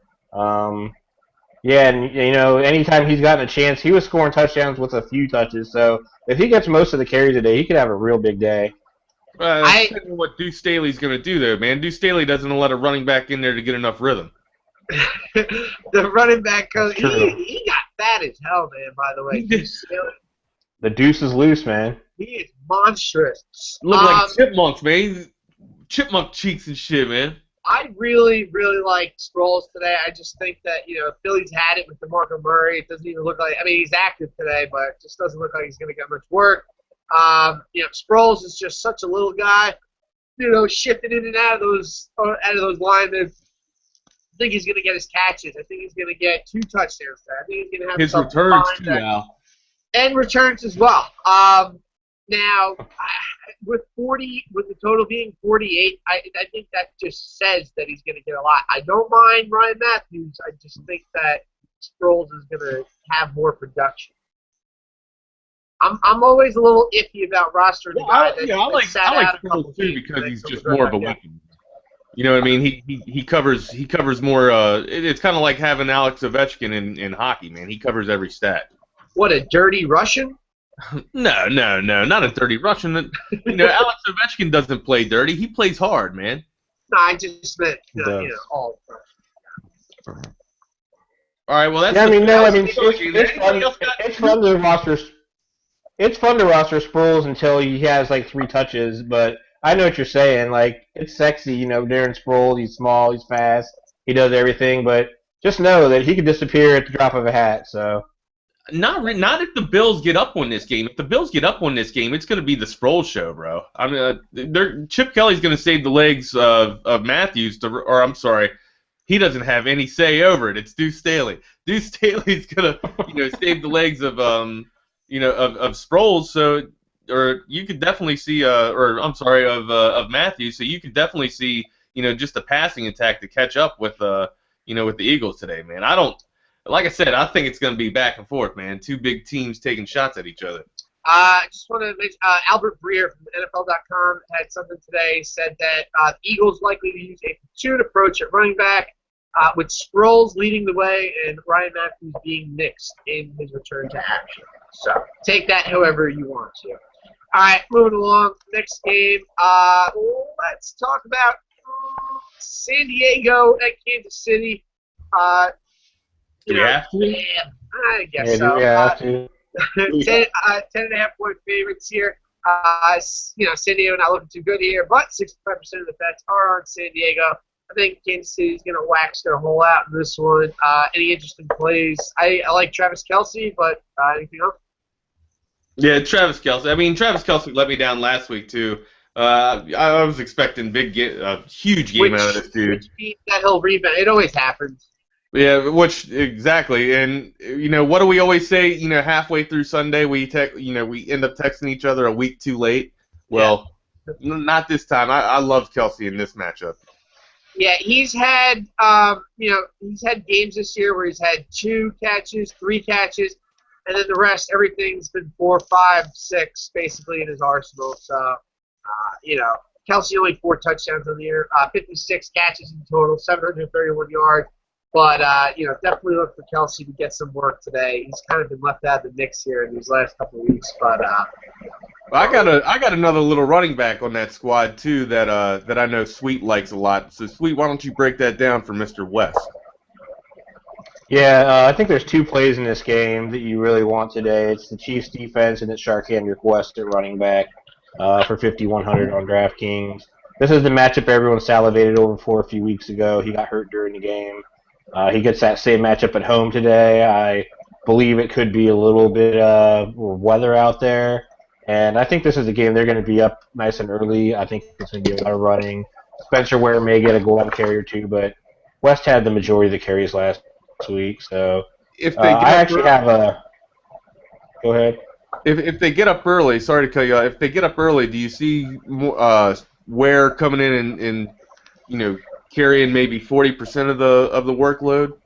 Yeah, and anytime he's gotten a chance, he was scoring touchdowns with a few touches. So if he gets most of the carries today, he could have a real big day. Depending on what Deuce Staley's going to do there, man. Deuce Staley doesn't let a running back in there to get enough rhythm. The running back coach, he got fat as hell, man. By the way, Deuce Staley. The deuce is loose, man. He is monstrous. Look like chipmunks, man. Chipmunk cheeks and shit, man. I really, really like Sproles today. I just think that, Philly's had it with DeMarco Murray. It doesn't even look like – he's active today, but it just doesn't look like he's going to get much work. Sproles is just such a little guy, shifting in and out of those linemen. I think he's going to get his catches. I think he's going to get 2 touchdowns today. I think he's going to have his some returns, too, Al. And returns as well. Now, with the total being 48, I think that just says that he's going to get a lot. I don't mind Ryan Matthews. I just think that Sproles is going to have more production. I'm always a little iffy about rostering the guy I like Sproles too because he's just more of a weapon. You know what I mean? He covers more. It's kind of like having Alex Ovechkin in hockey, man. He covers every stat. What, a dirty Russian? No, not a dirty Russian. Alex Ovechkin doesn't play dirty. He plays hard, man. No, I just meant, all Russian. All right, well, that's. It's fun to roster. It's fun to roster Sproles until he has like 3 touches, but I know what you're saying. Like, it's sexy, Darren Sproles. He's small, he's fast, he does everything, but just know that he could disappear at the drop of a hat. So. Not if the Bills get up on this game. If the Bills get up on this game, it's going to be the Sproles show, bro. I mean, Chip Kelly's going to save the legs of Matthews, or I'm sorry, he doesn't have any say over it. It's Deuce Staley. Deuce Staley's going to, save the legs of Sproles. So, or you could definitely see, of Matthews. So you could definitely see, just a passing attack to catch up with, with the Eagles today, man. Like I said, I think it's going to be back and forth, man. 2 big teams taking shots at each other. I just want to mention Albert Breer from NFL.com had something today. Said that the Eagles likely to use a platoon approach at running back, with Sproles leading the way and Ryan Matthews being mixed in his return to action. So take that however you want to. All right, moving along. Next game. Let's talk about San Diego at Kansas City. Do we have to? Yeah, I guess so. Yeah, do we have to? 10.5-point favorites here. San Diego not looking too good here, but 65% of the bets are on San Diego. I think Kansas City is going to wax their hole out in this one. Any interesting plays? I like Travis Kelce, but anything else? Yeah, Travis Kelce. I mean, Travis Kelce let me down last week, too. I was expecting a huge game out of this dude. Which means that he'll rebound. It always happens. Yeah, which exactly, and what do we always say? Halfway through Sunday, we end up texting each other a week too late. Yeah. Well, not this time. I love Kelsey in this matchup. Yeah, he's had he's had games this year where he's had 2 catches, 3 catches, and then the rest, everything's been 4, 5, 6, basically in his arsenal. So, Kelsey only 4 touchdowns on the year, 56 catches in total, 731 yards. But definitely look for Kelsey to get some work today. He's kind of been left out of the mix here in these last couple of weeks. But I got another little running back on that squad too that I know Sweet likes a lot. So Sweet, why don't you break that down for Mr. West? Yeah, I think there's 2 plays in this game that you really want today. It's the Chiefs defense and it's Sharkhandrick West at running back for 5,100 on DraftKings. This is the matchup everyone salivated over for a few weeks ago. He got hurt during the game. He gets that same matchup at home today. I believe it could be a little bit weather out there. And I think this is a game they're going to be up nice and early. I think it's going to be a lot of running. Spencer Ware may get a goal-line carry or 2, but West had the majority of the carries last week. So if they I actually have a – go ahead. If they get up early, sorry to cut you off. If they get up early, do you see Ware coming in and carrying maybe 40% of the workload?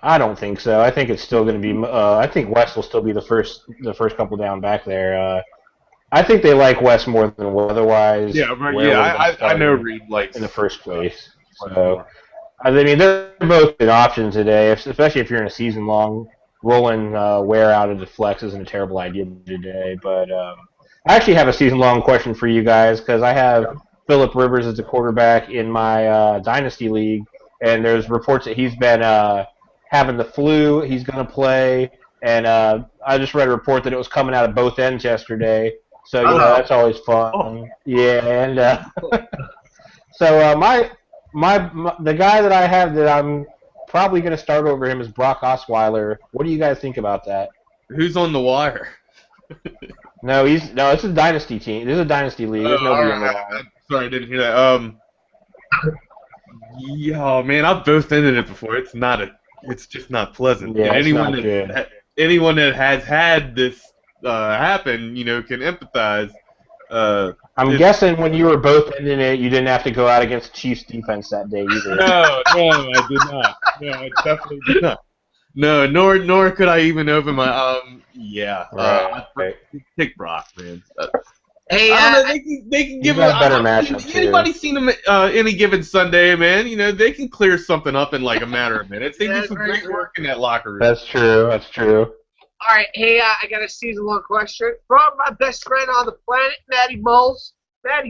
I don't think so. I think it's still going to be. I think West will still be the first couple down back there. I think they like West more than otherwise. Yeah, I know Reed likes in the first place. So I mean, they're both good options today, especially if you're in a season long. Rolling Ware out of the flex isn't a terrible idea today. But I actually have a season long question for you guys because I have Phillip Rivers as a quarterback in my dynasty league, and there's reports that he's been having the flu. He's going to play, and I just read a report that it was coming out of both ends yesterday. So that's always fun. Oh. Yeah, and so the guy that I have that I'm probably going to start over him is Brock Osweiler. What do you guys think about that? Who's on the wire? No, it's a dynasty team. This is a dynasty league. There's nobody on the wire. Sorry, I didn't hear that. Yeah, man, I've both ended it before. It's just not pleasant. Yeah, anyone that has had this happen, can empathize. I'm guessing when you were both ending it, you didn't have to go out against the Chiefs defense that day either. No, I did not. No, I definitely did not. No, nor could I even open my Right. Pick Brock, man. Hey, I don't know, they can give a better matchup. Anybody seen them any given Sunday, man? They can clear something up in like a matter of minutes. They do some great work in that locker room. That's true. All right, hey, I got a season-long question from my best friend on the planet, Matty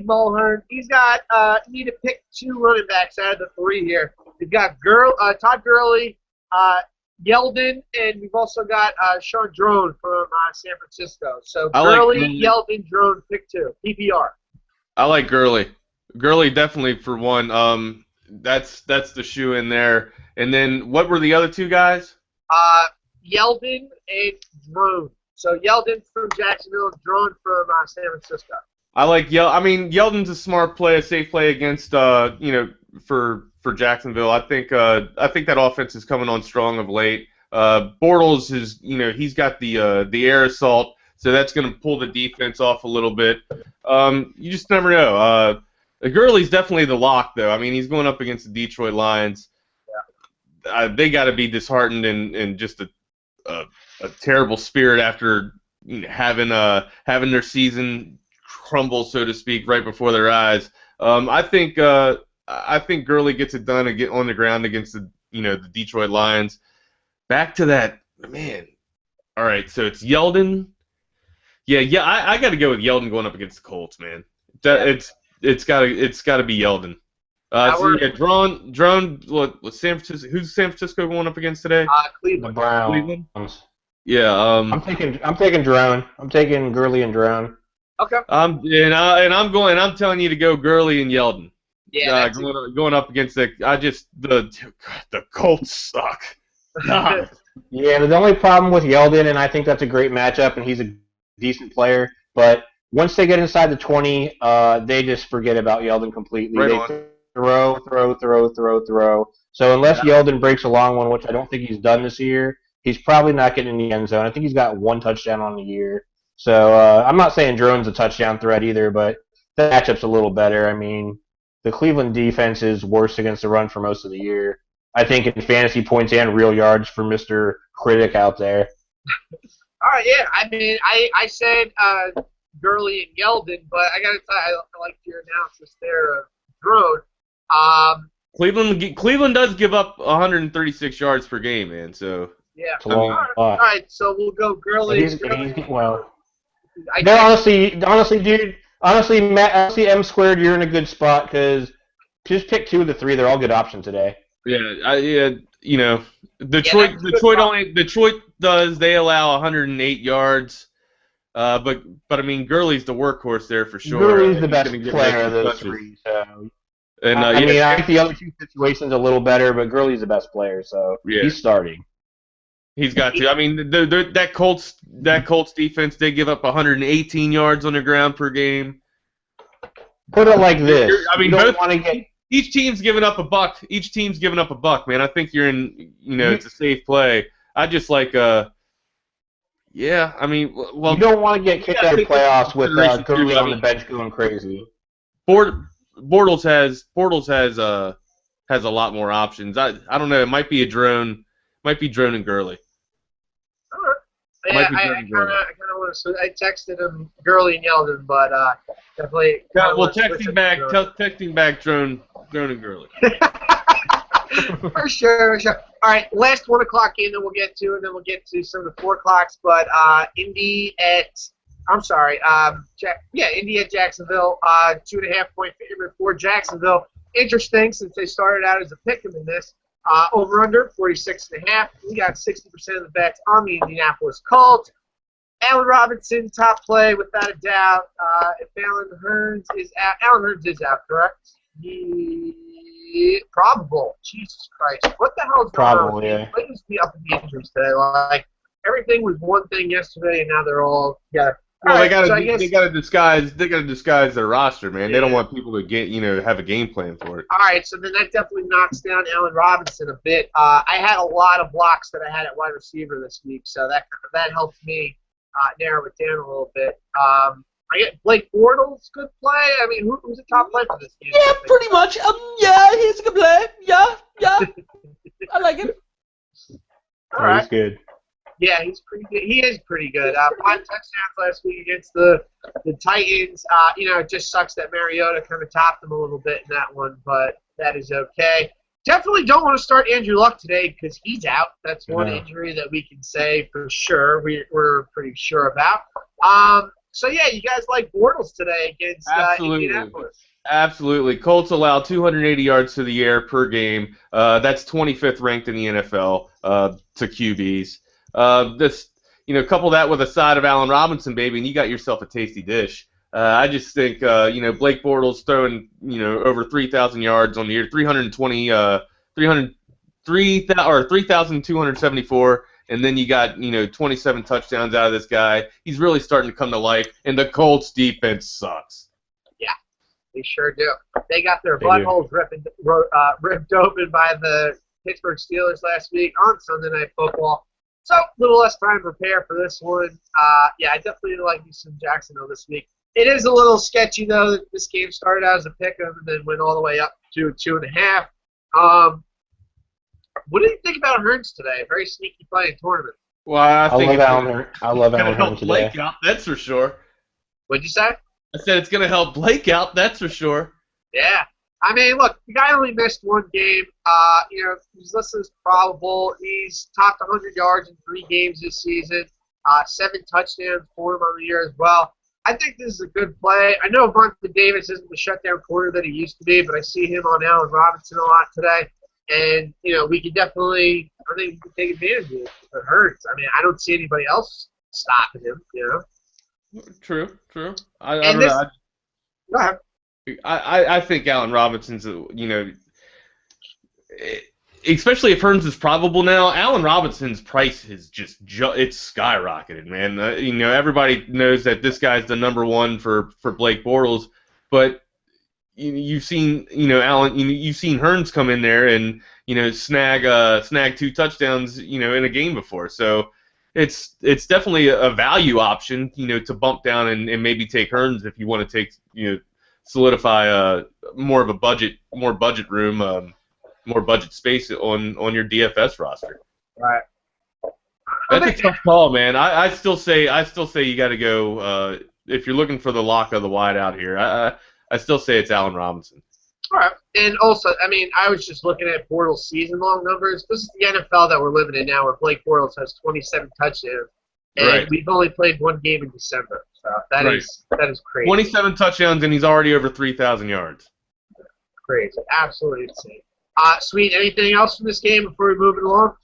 Mulhern. He's got need to pick 2 running backs out of the 3 here. We've got Todd Gurley, Yeldon, and we've also got Sean Drone from San Francisco. So Gurley, Yeldon, Drone, pick 2. PPR. I like Gurley. Gurley definitely for one. That's the shoe in there. And then what were the other 2 guys? Yeldon and Drone. So Yeldon from Jacksonville, Drone from San Francisco. I like Yeldon's a smart play, a safe play against for Jacksonville. I think that offense is coming on strong of late. Bortles is he's got the air assault, so that's going to pull the defense off a little bit. You just never know. Gurley's definitely the lock though. I mean, he's going up against the Detroit Lions. Yeah. They got to be disheartened and just a terrible spirit after having their season crumble, so to speak, right before their eyes. I think Gurley gets it done and get on the ground against the Detroit Lions. Back to that, man. All right, so it's Yeldon. Yeah, I got to go with Yeldon going up against the Colts, man. It's got to be Yeldon. So yeah, Drone. What San Francisco? Who's San Francisco going up against today? Cleveland. The Browns. Cleveland. Yeah. I'm taking Drone. I'm taking Gurley and Drone. Okay. I'm telling you to go Gurley and Yeldon. Yeah. Going up against the Colts suck. Yeah, the only problem with Yeldon, and I think that's a great matchup, and he's a decent player, but once they get inside the 20, they just forget about Yeldon completely. Right they on. throw. So unless Yeldon breaks a long one, which I don't think he's done this year, he's probably not getting in the end zone. I think he's got 1 touchdown on the year. So I'm not saying Drone's a touchdown threat either, but the matchup's a little better. I mean, the Cleveland defense is worse against the run for most of the year. I think in fantasy points and real yards for Mr. Critic out there. All right, yeah. I mean, I said Gurley and Yeldon, but I got to tell you, I like your analysis there of Drone. Cleveland does give up 136 yards per game, man. So yeah. It's a long All lot. right, so we'll go Gurley. They're honestly, dude. Honestly, Matt, honestly, M squared, you're in a good spot because just pick 2 of the 3. They're all good options today. Yeah, you know, Detroit does. They allow 108 yards, but I mean, Gurley's the workhorse there for sure. Gurley's the best player of those 3. So. And I mean, I think the other 2 situations a little better, but Gurley's the best player, so he's starting. He's got to. I mean, that Colts defense, they give up 118 yards on the ground per game. Put it like this. I mean, each team's giving up a buck. Each team's giving up a buck, man. I think you're in. It's a safe play. I just like. Yeah, I mean, well, you don't want to get kicked out of playoffs with Gurley on the bench going crazy. Bortles has a lot more options. I don't know. It might be a drone. Might be Drone and Gurley. Yeah, I kind of want to. I texted him Gurley and Yeldon, but definitely. Well, texting back Drone and Gurley. For sure. All right, last 1 o'clock game that we'll get to, and then we'll get to some of the 4 o'clocks. But Indy at Jacksonville. 2.5-point favorite for Jacksonville. Interesting since they started out as a pick'em in this. Over-under, 46.5. We got 60% of the bets on the Indianapolis Colts. Allen Robinson, top play, without a doubt. If Allen Hurns is out, correct? Probable. Jesus Christ. What the hell is going on? Probably, yeah. Let me up in the injuries today. Like, everything was one thing yesterday, and now they're all together. Well, they gotta disguise their roster, man. Yeah. They don't want people to have a game plan for it. All right, so then that definitely knocks down Allen Robinson a bit. I had a lot of blocks that I had at wide receiver this week, so that helped me narrow it down a little bit. I get Blake Bortles, good play. I mean, who's the top play for this game? Yeah, pretty much. Yeah, he's a good play. Yeah. I like him. All right. He's good. Yeah, he's pretty good. He is pretty good. 5 touchdowns last week against the Titans. It just sucks that Mariota kind of topped him a little bit in that one, but that is okay. Definitely don't want to start Andrew Luck today because he's out. That's one injury that we can say for sure. We're pretty sure about. So, yeah, you guys like Bortles today against Indianapolis. Absolutely. Colts allow 280 yards to the air per game. That's 25th ranked in the NFL to QBs. Couple that with a side of Allen Robinson, baby, and you got yourself a tasty dish. I just think, Blake Bortles throwing, over 3,000 yards on the year, 3,274, and then you got, 27 touchdowns out of this guy. He's really starting to come to life, and the Colts defense sucks. Yeah, they sure do. They got their buttholes ripped open by the Pittsburgh Steelers last week on Sunday Night Football. So, a little less time to prepare for this one. I definitely like me some Jacksonville this week. It is a little sketchy, though, that this game started out as a pick-em and then went all the way up to 2.5. What do you think about Hurns today? Very sneaky play in tournament. Well, I love Allen Hurns today. Blake out, that's for sure. What'd you say? I said it's going to help Blake out, that's for sure. Yeah. I mean, look, the guy only missed one game. He's listed as probable. He's topped 100 yards in 3 games this season. 7 touchdowns for him on the year as well. I think this is a good play. I know Vontae Davis isn't the shutdown corner that he used to be, but I see him on Allen Robinson a lot today. And, we can definitely – I think we can take advantage of it if it hurts. I mean, I don't see anybody else stopping him, True. Go ahead. I think Allen Robinson's, especially if Hurns is probable now, Allen Robinson's price is just it's skyrocketed, man. Everybody knows that this guy's the number one for Blake Bortles, but you've seen Allen, you've seen Hearns come in there and snag 2 touchdowns in a game before. So it's definitely a value option to bump down and maybe take Hearns if you want to take solidify more of a budget room, more budget space on your DFS roster. Right. That's a tough call, man. I still say you got to go if you're looking for the lock of the wide out here. I still say it's Allen Robinson. All right. And also, I mean, I was just looking at Bortles' season-long numbers. This is the NFL that we're living in now, where Blake Bortles has 27 touchdowns, and we've only played 1 game in December. So that is crazy. 27 touchdowns, and he's already over 3,000 yards. Crazy. Absolutely insane. Sweet. Anything else from this game before we move it along?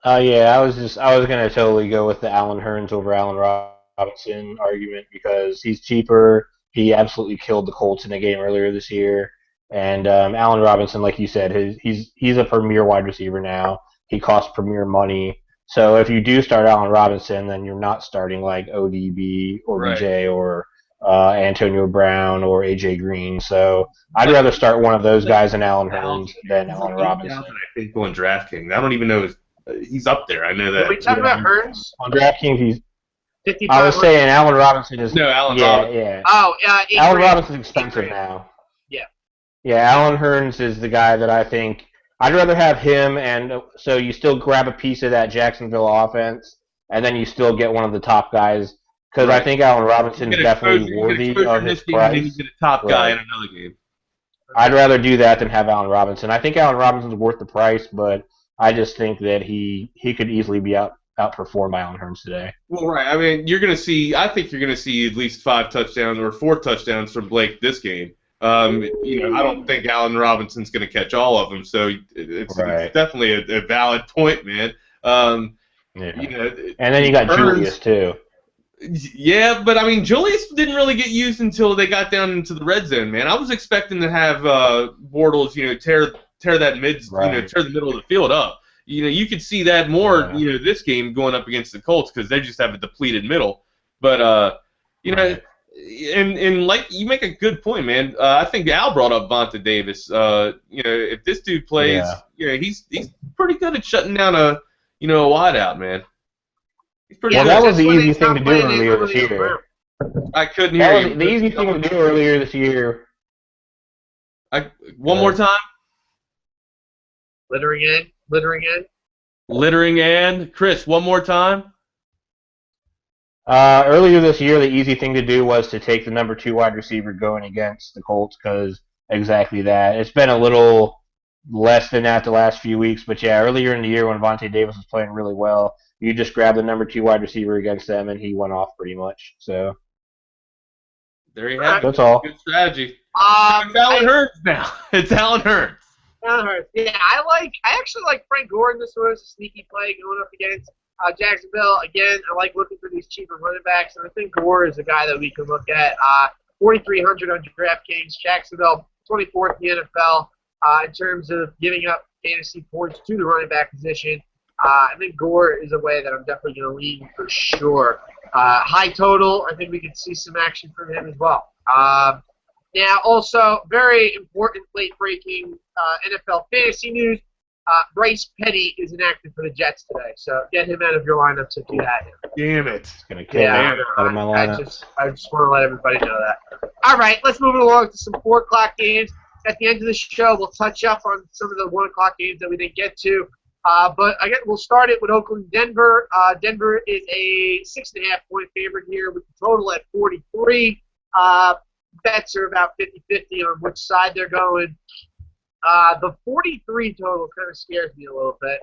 Yeah, I was gonna totally go with the Allen Hearns over Allen Robinson argument because he's cheaper. He absolutely killed the Colts in a game earlier this year, and Allen Robinson, like you said, he's a premier wide receiver now. He costs premier money. So if you do start Allen Robinson, then you're not starting like ODB or BJ or Antonio Brown or AJ Green. So I'd rather start one of those guys in Allen Hearns than Allen Robinson. I think going DraftKings. I don't even know he's up there. I know that. Are we talking about Hearns? On DraftKings, he's. I was saying Allen Robinson is. No, Allen Robinson. Yeah. Oh, Allen Robinson's expensive now. Yeah. Yeah, Allen Hearns is the guy that I think I'd rather have him, and so you still grab a piece of that Jacksonville offense, and then you still get one of the top guys. Because I think Allen Robinson is definitely worthy of his price. And you get a top guy in another game. I'd rather do that than have Allen Robinson. I think Allen Robinson's worth the price, but I just think that he could easily be outperformed by Allen Hearns today. Well, right. I mean, I think you're going to see at least 5 touchdowns or 4 touchdowns from Blake this game. I don't think Allen Robinson's going to catch all of them, so it's definitely a valid point, man. And then you got Julius too. Yeah, but I mean, Julius didn't really get used until they got down into the red zone, man. I was expecting to have Bortles, tear that tear the middle of the field up. You could see that more, this game going up against the Colts because they just have a depleted middle. But and like you make a good point, man. I think Al brought up Vontae Davis. If this dude plays, he's pretty good at shutting down a wideout, man. He's pretty good. That was the easy thing to do earlier this year. I couldn't hear you. The easy thing to do earlier this year. One more time. Littering and Chris, one more time. Earlier this year, the easy thing to do was to take the number 2 wide receiver going against the Colts because exactly that. It's been a little less than that the last few weeks, but yeah, earlier in the year when Vontae Davis was playing really well, you just grabbed the number 2 wide receiver against them, and he went off pretty much. So there you have it. That's all. Good strategy. It's Allen Hearns now. It's Allen Hearns. Yeah, I actually like Frank Gordon. This was a sneaky play going up against Jacksonville. Again, I like looking for these cheaper running backs, and I think Gore is a guy that we can look at. 4,300 on DraftKings. Jacksonville, 24th in the NFL in terms of giving up fantasy points to the running back position. I think Gore is a way that I'm definitely going to lean for sure. High total, I think we could see some action from him as well. Now, also, very important late-breaking NFL fantasy news. Bryce Petty is inactive for the Jets today, so get him out of your lineups if you had him. Damn it. It's going to kill him out of my lineup. I just want to let everybody know that. All right, let's move it along to some 4 o'clock games. At the end of the show, we'll touch up on some of the 1 o'clock games that we didn't get to. But again, we'll start it with Oakland-Denver. Denver is a 6.5-point favorite here with the total at 43. Bets are about 50-50 on which side they're going. The 43 total kind of scares me a little bit.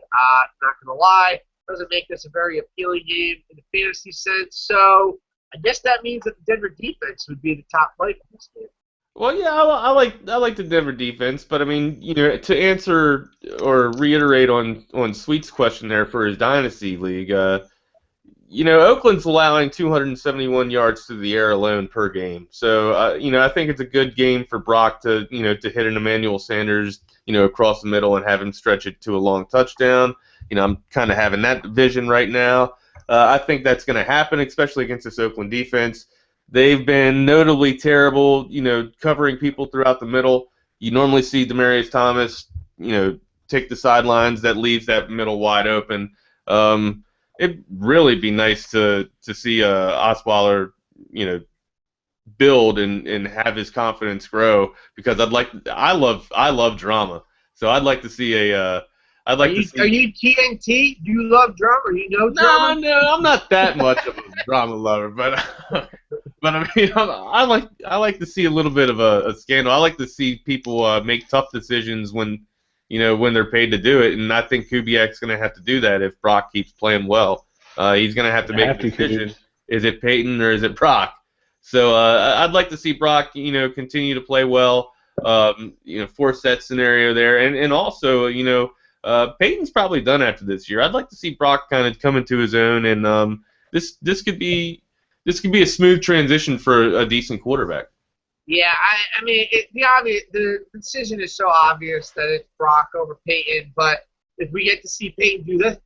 Not going to lie. Doesn't make this a very appealing game in the fantasy sense. So I guess that means that the Denver defense would be the top play for this game. Well, yeah, I like the Denver defense, but I mean, to answer or reiterate on Sweet's question there for his dynasty league, Oakland's allowing 271 yards through the air alone per game. So, I think it's a good game for Brock to hit an Emmanuel Sanders, across the middle and have him stretch it to a long touchdown. I'm kind of having that vision right now. I think that's going to happen, especially against this Oakland defense. they've been notably terrible, covering people throughout the middle. You normally see Demaryius Thomas, take the sidelines. That leaves that middle wide open. It'd really be nice to see Osweiler, build and have his confidence grow, because I love drama. So I'd like to see I'd like to see. Are you TNT? Do you love drama? You know drama? No, I'm not that much of a drama lover, but I mean, I like to see a little bit of a scandal. I like to see people make tough decisions when they're paid to do it, and I think Kubiak's going to have to do that if Brock keeps playing well. He's going to have to make a decision. Is it Peyton or is it Brock? So I'd like to see Brock, continue to play well. 4-set scenario there, and also, Peyton's probably done after this year. I'd like to see Brock kind of come into his own, and this could be a smooth transition for a decent quarterback. Yeah, I mean, the decision is so obvious that it's Brock over Peyton, but if we get to see Peyton do this,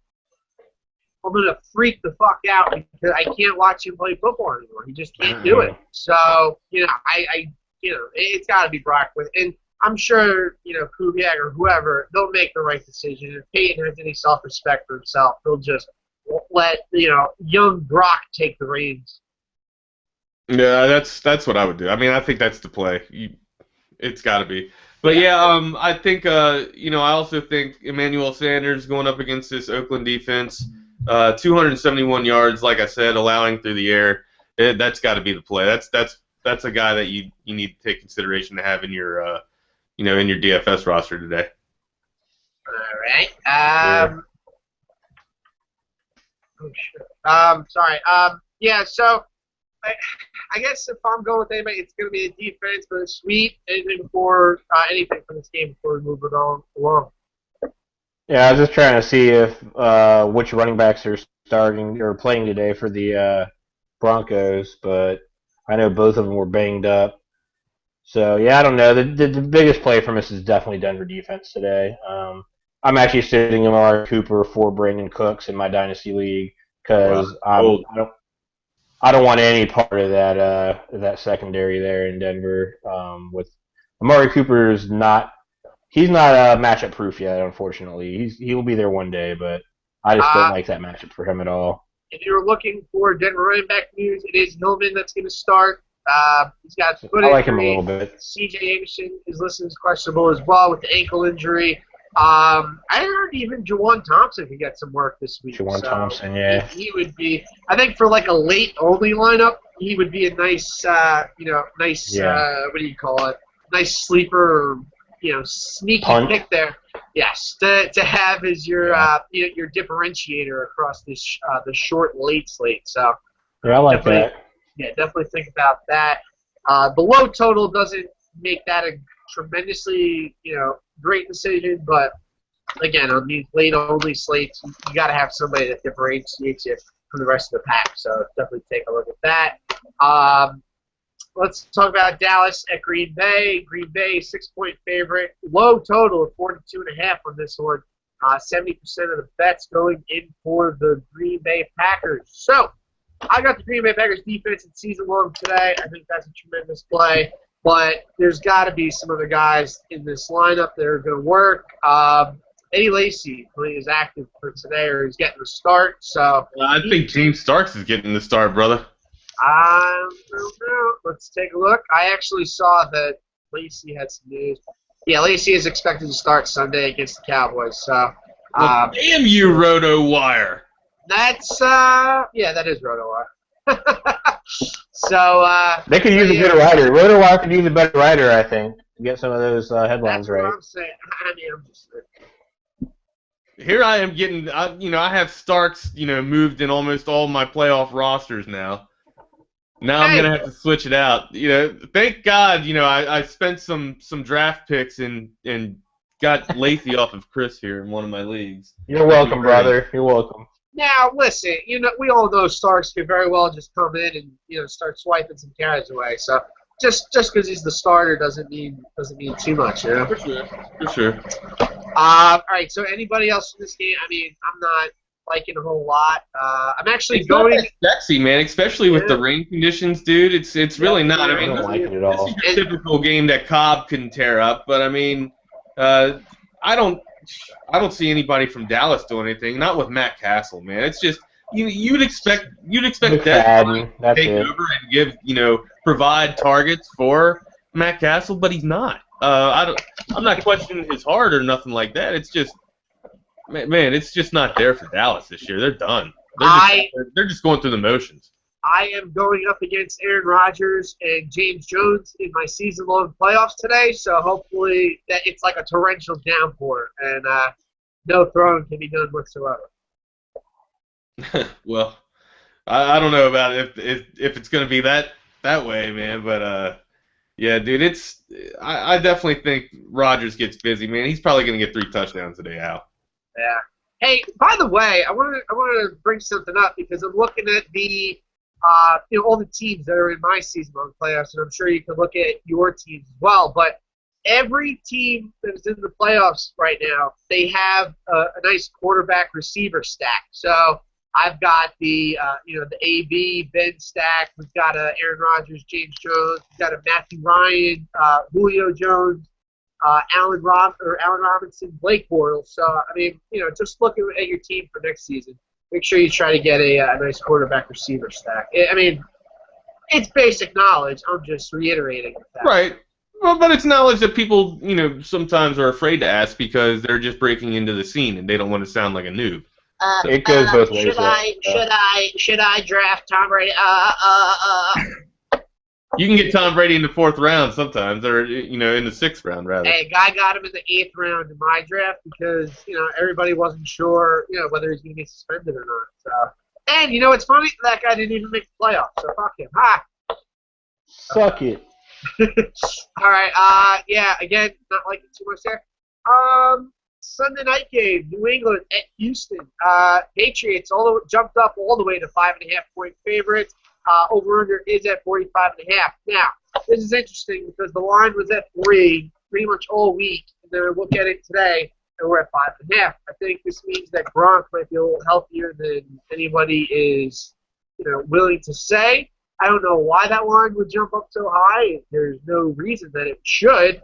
I'm going to freak the fuck out because I can't watch him play football anymore. He just can't do it. So, it's got to be Brock with, and I'm sure, Kubiak or whoever, they'll make the right decision. If Peyton has any self-respect for himself, they'll just let, young Brock take the reins. Yeah, that's what I would do. I mean, I think that's the play. It's got to be. But yeah, I think I also think Emmanuel Sanders going up against this Oakland defense, 271 yards, like I said, allowing through the air. That's got to be the play. That's a guy that you need to take consideration to have in your in your DFS roster today. All right. Sorry. Yeah. So I guess if I'm going with anybody, it's going to be a defense, but a sweep. Anything from this game before we move it on along? Yeah, I was just trying to see if which running backs are starting or playing today for the Broncos, but I know both of them were banged up. So yeah, I don't know. The biggest play from us is definitely Denver defense today. I'm actually sitting Amari Cooper for Brandon Cooks in my dynasty league because I don't want any part of that secondary there in Denver. With Amari Cooper he's not matchup proof yet, unfortunately. He will be there one day, but I just don't like that matchup for him at all. If you're looking for Denver running back news, it is Hillman that's going to start. He's got foot injury. I like him a little bit. C.J. Anderson is listed as questionable as well with the ankle injury. I heard even Juwan Thompson could get some work this week. Thompson, yeah. He would be, I think for like a late-only lineup, he would be a nice, what do you call it? Nice sleeper, sneaky pick there. Yes, to have as your differentiator across this the short late slate. So yeah, I like that. Yeah, definitely think about that. The low total doesn't make that a tremendously great decision, but again, on these late only slates, you got to have somebody that differentiates you from the rest of the pack. So definitely take a look at that. Let's talk about Dallas at Green Bay. Green Bay, 6-point favorite. Low total of 42.5 on this one. 70% of the bets going in for the Green Bay Packers. So I got the Green Bay Packers defense in season long today. I think that's a tremendous play. But there's got to be some other guys in this lineup that are going to work. Eddie Lacy is active for today, or he's getting the start. So I think James Starks is getting the start, brother. I don't know. Let's take a look. I actually saw that Lacy had some news. Yeah, Lacy is expected to start Sunday against the Cowboys. So, damn you, RotoWire. That's that is RotoWire. So they could use a better writer. RotoWire could use a better writer, I think, to get some of those headlines that's right. What I'm saying. I mean, I'm just. Here I am getting, I have Starks, moved in almost all my playoff rosters now. Now I'm gonna have to switch it out. Thank God, I spent some draft picks and got Lacy off of Chris here in one of my leagues. You're welcome, brother. You're welcome. Now listen, we all know Starks could very well just come in and start swiping some carries away. So just because he's the starter doesn't mean too much, For sure. All right. So anybody else in this game? I mean, I'm not liking a whole lot. I'm actually It's going. not that sexy, man, especially with the rain conditions, dude. It's really not. I I mean, don't like it at this all. is your typical game that Cobb can tear up, but I mean, I don't see anybody from Dallas doing anything. Not with Matt Castle, man. It's just you'd expect Des McFadden, to that's take it. over and give provide targets for Matt Castle, but he's not. I'm not questioning his heart or nothing like that. It's just, man, it's just not there for Dallas this year. They're done. They're just going through the motions. I am going up against Aaron Rodgers and James Jones in my season-long playoffs today, so hopefully that it's like a torrential downpour and no throwing can be done whatsoever. Well, I don't know about if it's going to be that way, man. But yeah, dude, I definitely think Rodgers gets busy, man. He's probably going to get 3 touchdowns today, Al. Yeah. Hey, by the way, I wanted to bring something up because I'm looking at the all the teams that are in my season-long playoffs, and I'm sure you can look at your teams as well. But every team that is in the playoffs right now, they have a nice quarterback receiver stack. So I've got the the AB Ben stack. We've got Aaron Rodgers, James Jones. We've got a Matthew Ryan, Julio Jones, Allen Robinson, Blake Bortles. So I mean, just looking at your team for next season, make sure you try to get a nice quarterback receiver stack. I mean, it's basic knowledge. I'm just reiterating that. Right. Well, but it's knowledge that people, sometimes are afraid to ask because they're just breaking into the scene and they don't want to sound like a noob. It goes both ways. Should I draft Tom Brady? You can get Tom Brady in the 4th round sometimes, or in the 6th round rather. Hey, guy got him in the 8th round in my draft because everybody wasn't sure whether he's going to get suspended or not. So, and it's funny, that guy didn't even make the playoffs. So fuck him. Ha. Suck it. All right. Yeah. Again, not liking too much there. Sunday night game, New England at Houston. Patriots jumped up all the way to 5.5-point favorites. Over-under is at 45.5. Now, this is interesting because the line was at 3 pretty much all week, and then I look at it today, and we're at 5.5. I think this means that Gronk might be a little healthier than anybody is, willing to say. I don't know why that line would jump up so high. There's no reason that it should.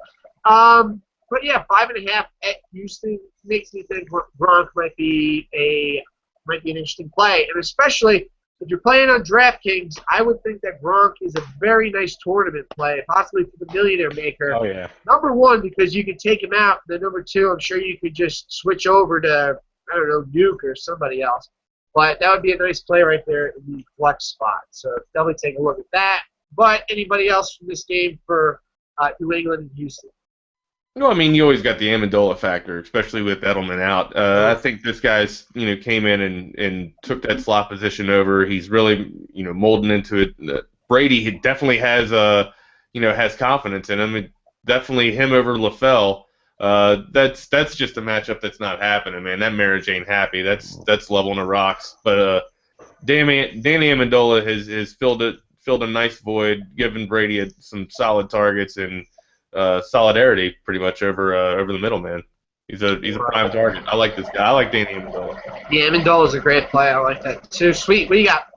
But yeah, 5.5 at Houston makes me think Gronk might be an interesting play, and especially if you're playing on DraftKings, I would think that Gronk is a very nice tournament play, possibly for the Millionaire Maker. Oh yeah. Number 1, because you could take him out. Then number 2, I'm sure you could just switch over to Nuke or somebody else. But that would be a nice play right there in the flex spot. So definitely take a look at that. But anybody else from this game for New England and Houston? No, I mean, you always got the Amendola factor, especially with Edelman out. I think this guy's, came in and took that slot position over. He's really, molding into it. Brady definitely has, has confidence in him. Definitely him over LaFell. That's just a matchup that's not happening, man. That marriage ain't happy. That's leveling the rocks. But Danny Amendola has filled a nice void, giving Brady some solid targets and solidarity pretty much over the middle, man. He's a prime target. I like this guy. I like Danny Amendola. Yeah, Amendola is a great play. I like that too. Sweet. What do you got?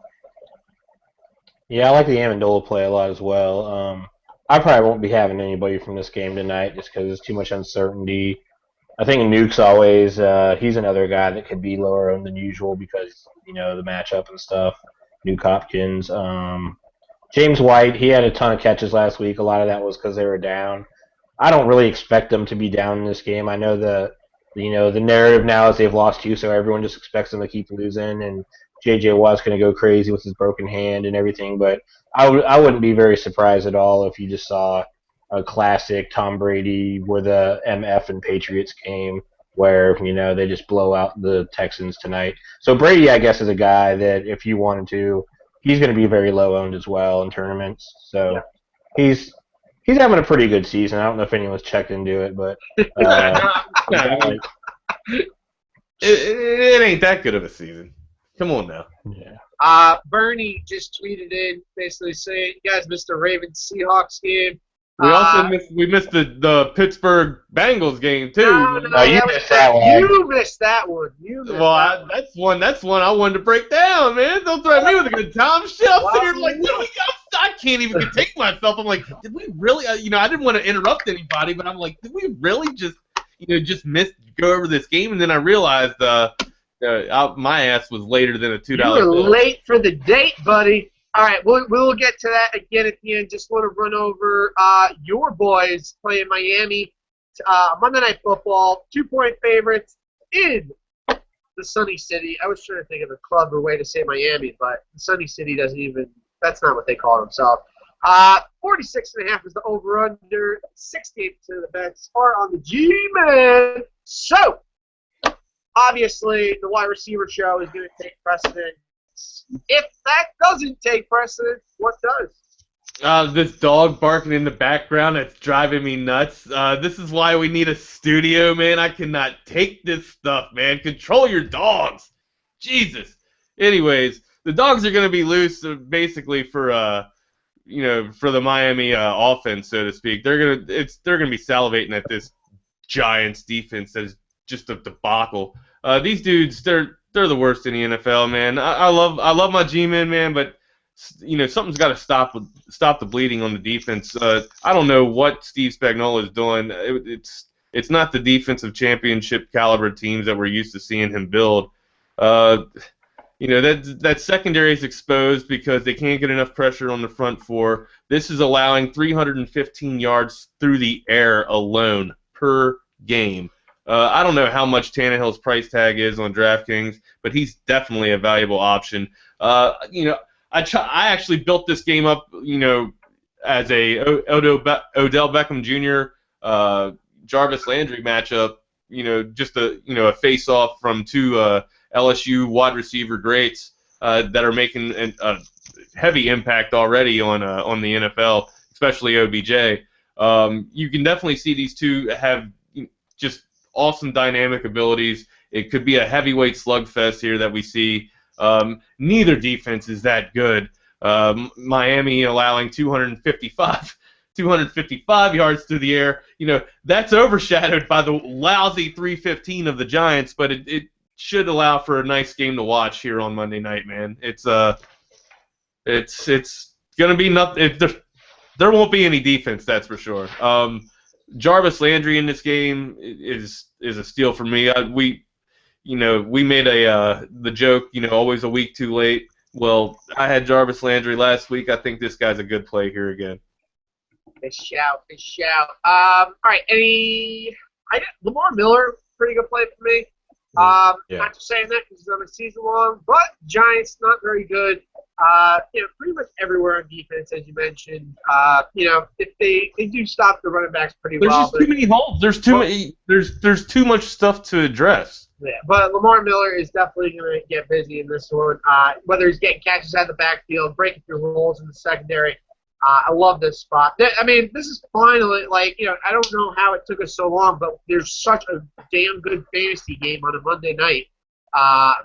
Yeah, I like the Amendola play a lot as well. I probably won't be having anybody from this game tonight just because there's too much uncertainty. I think Nuke's always he's another guy that could be lower owned than usual because the matchup and stuff. Nuke Hopkins. James White, he had a ton of catches last week. A lot of that was because they were down. I don't really expect them to be down in this game. I know the narrative now is they've lost 2, so everyone just expects them to keep losing. And J.J. Watt's going to go crazy with his broken hand and everything. But I wouldn't be very surprised at all if you just saw a classic Tom Brady where the MF and Patriots game where they just blow out the Texans tonight. So Brady, I guess, is a guy that if you wanted to, he's going to be very low owned as well in tournaments. So he's having a pretty good season. I don't know if anyone's checked into it, but it ain't that good of a season. Come on now. Yeah. Bernie just tweeted in basically saying, you guys missed the Ravens-Seahawks game. We also missed the Pittsburgh Bengals game too. No, you missed that one. You missed that one. That's one I wanted to break down, man. Don't threaten me with a good time. Shit, I'm sitting here like, I can't even contain myself. I'm like, did we really? I didn't want to interrupt anybody, but I'm like, did we really just go over this game? And then I realized my ass was later than a $2. You were late for the date, buddy. All right, we'll get to that again at the end. Just want to run over your boys playing Miami Monday Night Football, 2-point favorites in the Sunny City. I was trying to think of a club or way to say Miami, but the Sunny City doesn't even – that's not what they call themselves. 46.5 is the over-under. 68% of the bets are on the G-Man. So, obviously, the wide receiver show is going to take precedence. If that doesn't take precedence, what does? This dog barking in the background, that's driving me nuts. This is why we need a studio, man. I cannot take this stuff, man. Control your dogs. Jesus. Anyways, the dogs are going to be loose basically for the Miami offense, so to speak. They're going to be salivating at this Giants defense that is just a debacle. These dudes, they're the worst in the NFL, man. I love my G-men, man, but something's got to stop the bleeding on the defense. I don't know what Steve Spagnuolo is doing. It's not the defensive championship caliber teams that we're used to seeing him build. That secondary is exposed because they can't get enough pressure on the front four. This is allowing 315 yards through the air alone per game. I don't know how much Tannehill's price tag is on DraftKings, but he's definitely a valuable option. I actually built this game up, as a Odell Beckham Jr. Jarvis Landry matchup. Just a face-off from two LSU wide receiver greats that are making a heavy impact already on the NFL, especially OBJ. You can definitely see these two have just awesome dynamic abilities. It could be a heavyweight slugfest here that we see. Neither defense is that good. Miami allowing 255 yards through the air. That's overshadowed by the lousy 315 of the Giants, but it should allow for a nice game to watch here on Monday night, man. It's gonna be nothing. There won't be any defense, that's for sure. Jarvis Landry in this game is a steal for me. We made the joke, always a week too late. Well, I had Jarvis Landry last week. I think this guy's a good play here again. Good shout. All right, Lamar Miller, pretty good play for me. Not just saying that because he's on a season long, but Giants not very good. Pretty much everywhere on defense, as you mentioned. If they do stop the running backs pretty well. There's just too many holes. There's too much stuff to address. Yeah, but Lamar Miller is definitely going to get busy in this one. Whether he's getting catches out of the backfield, breaking through holes in the secondary. I love this spot. I mean, this is finally, I don't know how it took us so long, but there's such a damn good fantasy game on a Monday night.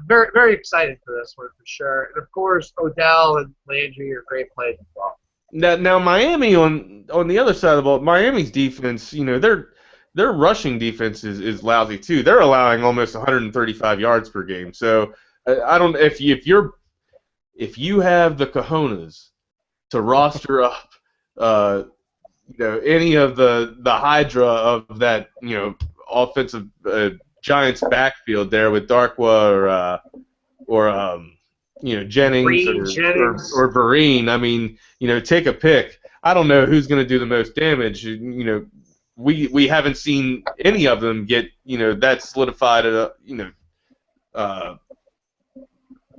Very, very excited for this one for sure. And, of course, Odell and Landry are great plays as well. Now Miami, on the other side of the ball, Miami's defense, their rushing defense is lousy too. They're allowing almost 135 yards per game. So I don't if you have the cojones to roster up, any of the hydra of that, offensive Giants backfield there with Darkwa or Jennings or Vereen. I mean, take a pick. I don't know who's going to do the most damage. We haven't seen any of them get that solidified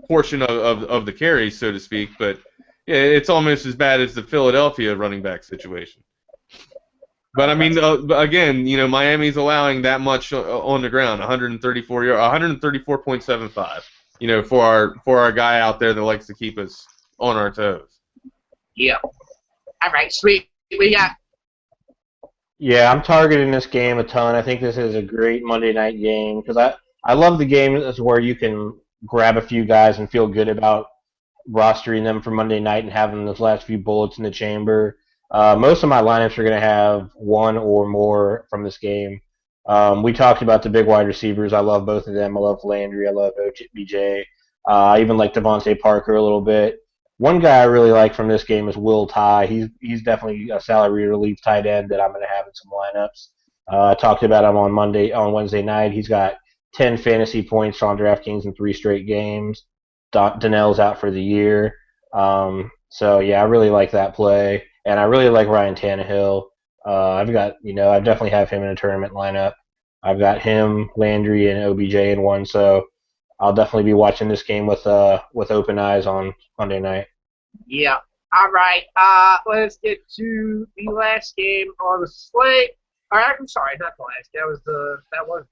portion of the carries, so to speak. But yeah, it's almost as bad as the Philadelphia running back situation. But I mean, again, Miami's allowing that much on the ground, 134.75. For our guy out there that likes to keep us on our toes. Yeah. All right, sweet. We got. Yeah, I'm targeting this game a ton. I think this is a great Monday night game because I love the game that's where you can grab a few guys and feel good about rostering them for Monday night and having those last few bullets in the chamber. Most of my lineups are going to have one or more from this game. We talked about the big wide receivers. I love both of them. I love Landry. I love OBJ. I even like Devontae Parker a little bit. One guy I really like from this game is Will Tye. He's definitely a salary relief tight end that I'm going to have in some lineups. I talked about him on Wednesday night. He's got 10 fantasy points on DraftKings in 3 straight games. Donnell's out for the year. So yeah, I really like that play, and I really like Ryan Tannehill. I definitely have him in a tournament lineup. I've got him, Landry, and OBJ in one, so I'll definitely be watching this game with open eyes on Monday night. Yeah. All right. Let's get to the last game on the slate. All right. I'm sorry, not the last. That was the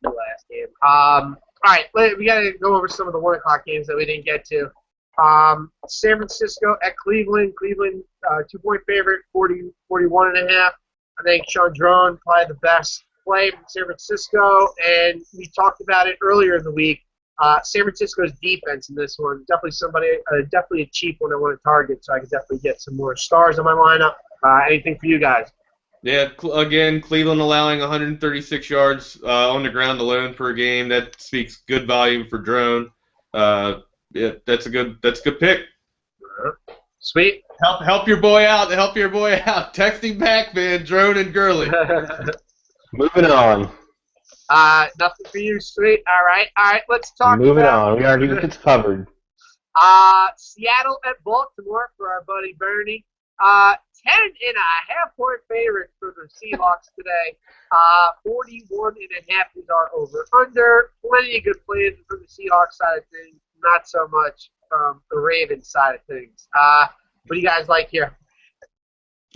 last game. All right. We got to go over some of the 1:00 games that we didn't get to. San Francisco at Cleveland. Cleveland 2-point favorite, 41.5. I think Sean Drone probably the best play from San Francisco, and we talked about it earlier in the week. San Francisco's defense in this one, definitely a cheap one I want to target, so I can definitely get some more stars on my lineup. Anything for you guys? Yeah, again, Cleveland allowing 136 yards on the ground alone per game. That speaks good volume for Drone. Yeah, that's a good pick. Sweet. Help your boy out. Help your boy out. Text him back, man. Drone and Gurley. Moving on. Nothing for you, sweet. All right. Let's talk Moving about on. We already got this covered. Seattle at Baltimore for our buddy Bernie. 10.5-point favorite for the Seahawks today. 41.5 is our over/under. Plenty of good plays from the Seahawks side of things. Not so much from the Ravens side of things. What do you guys like here?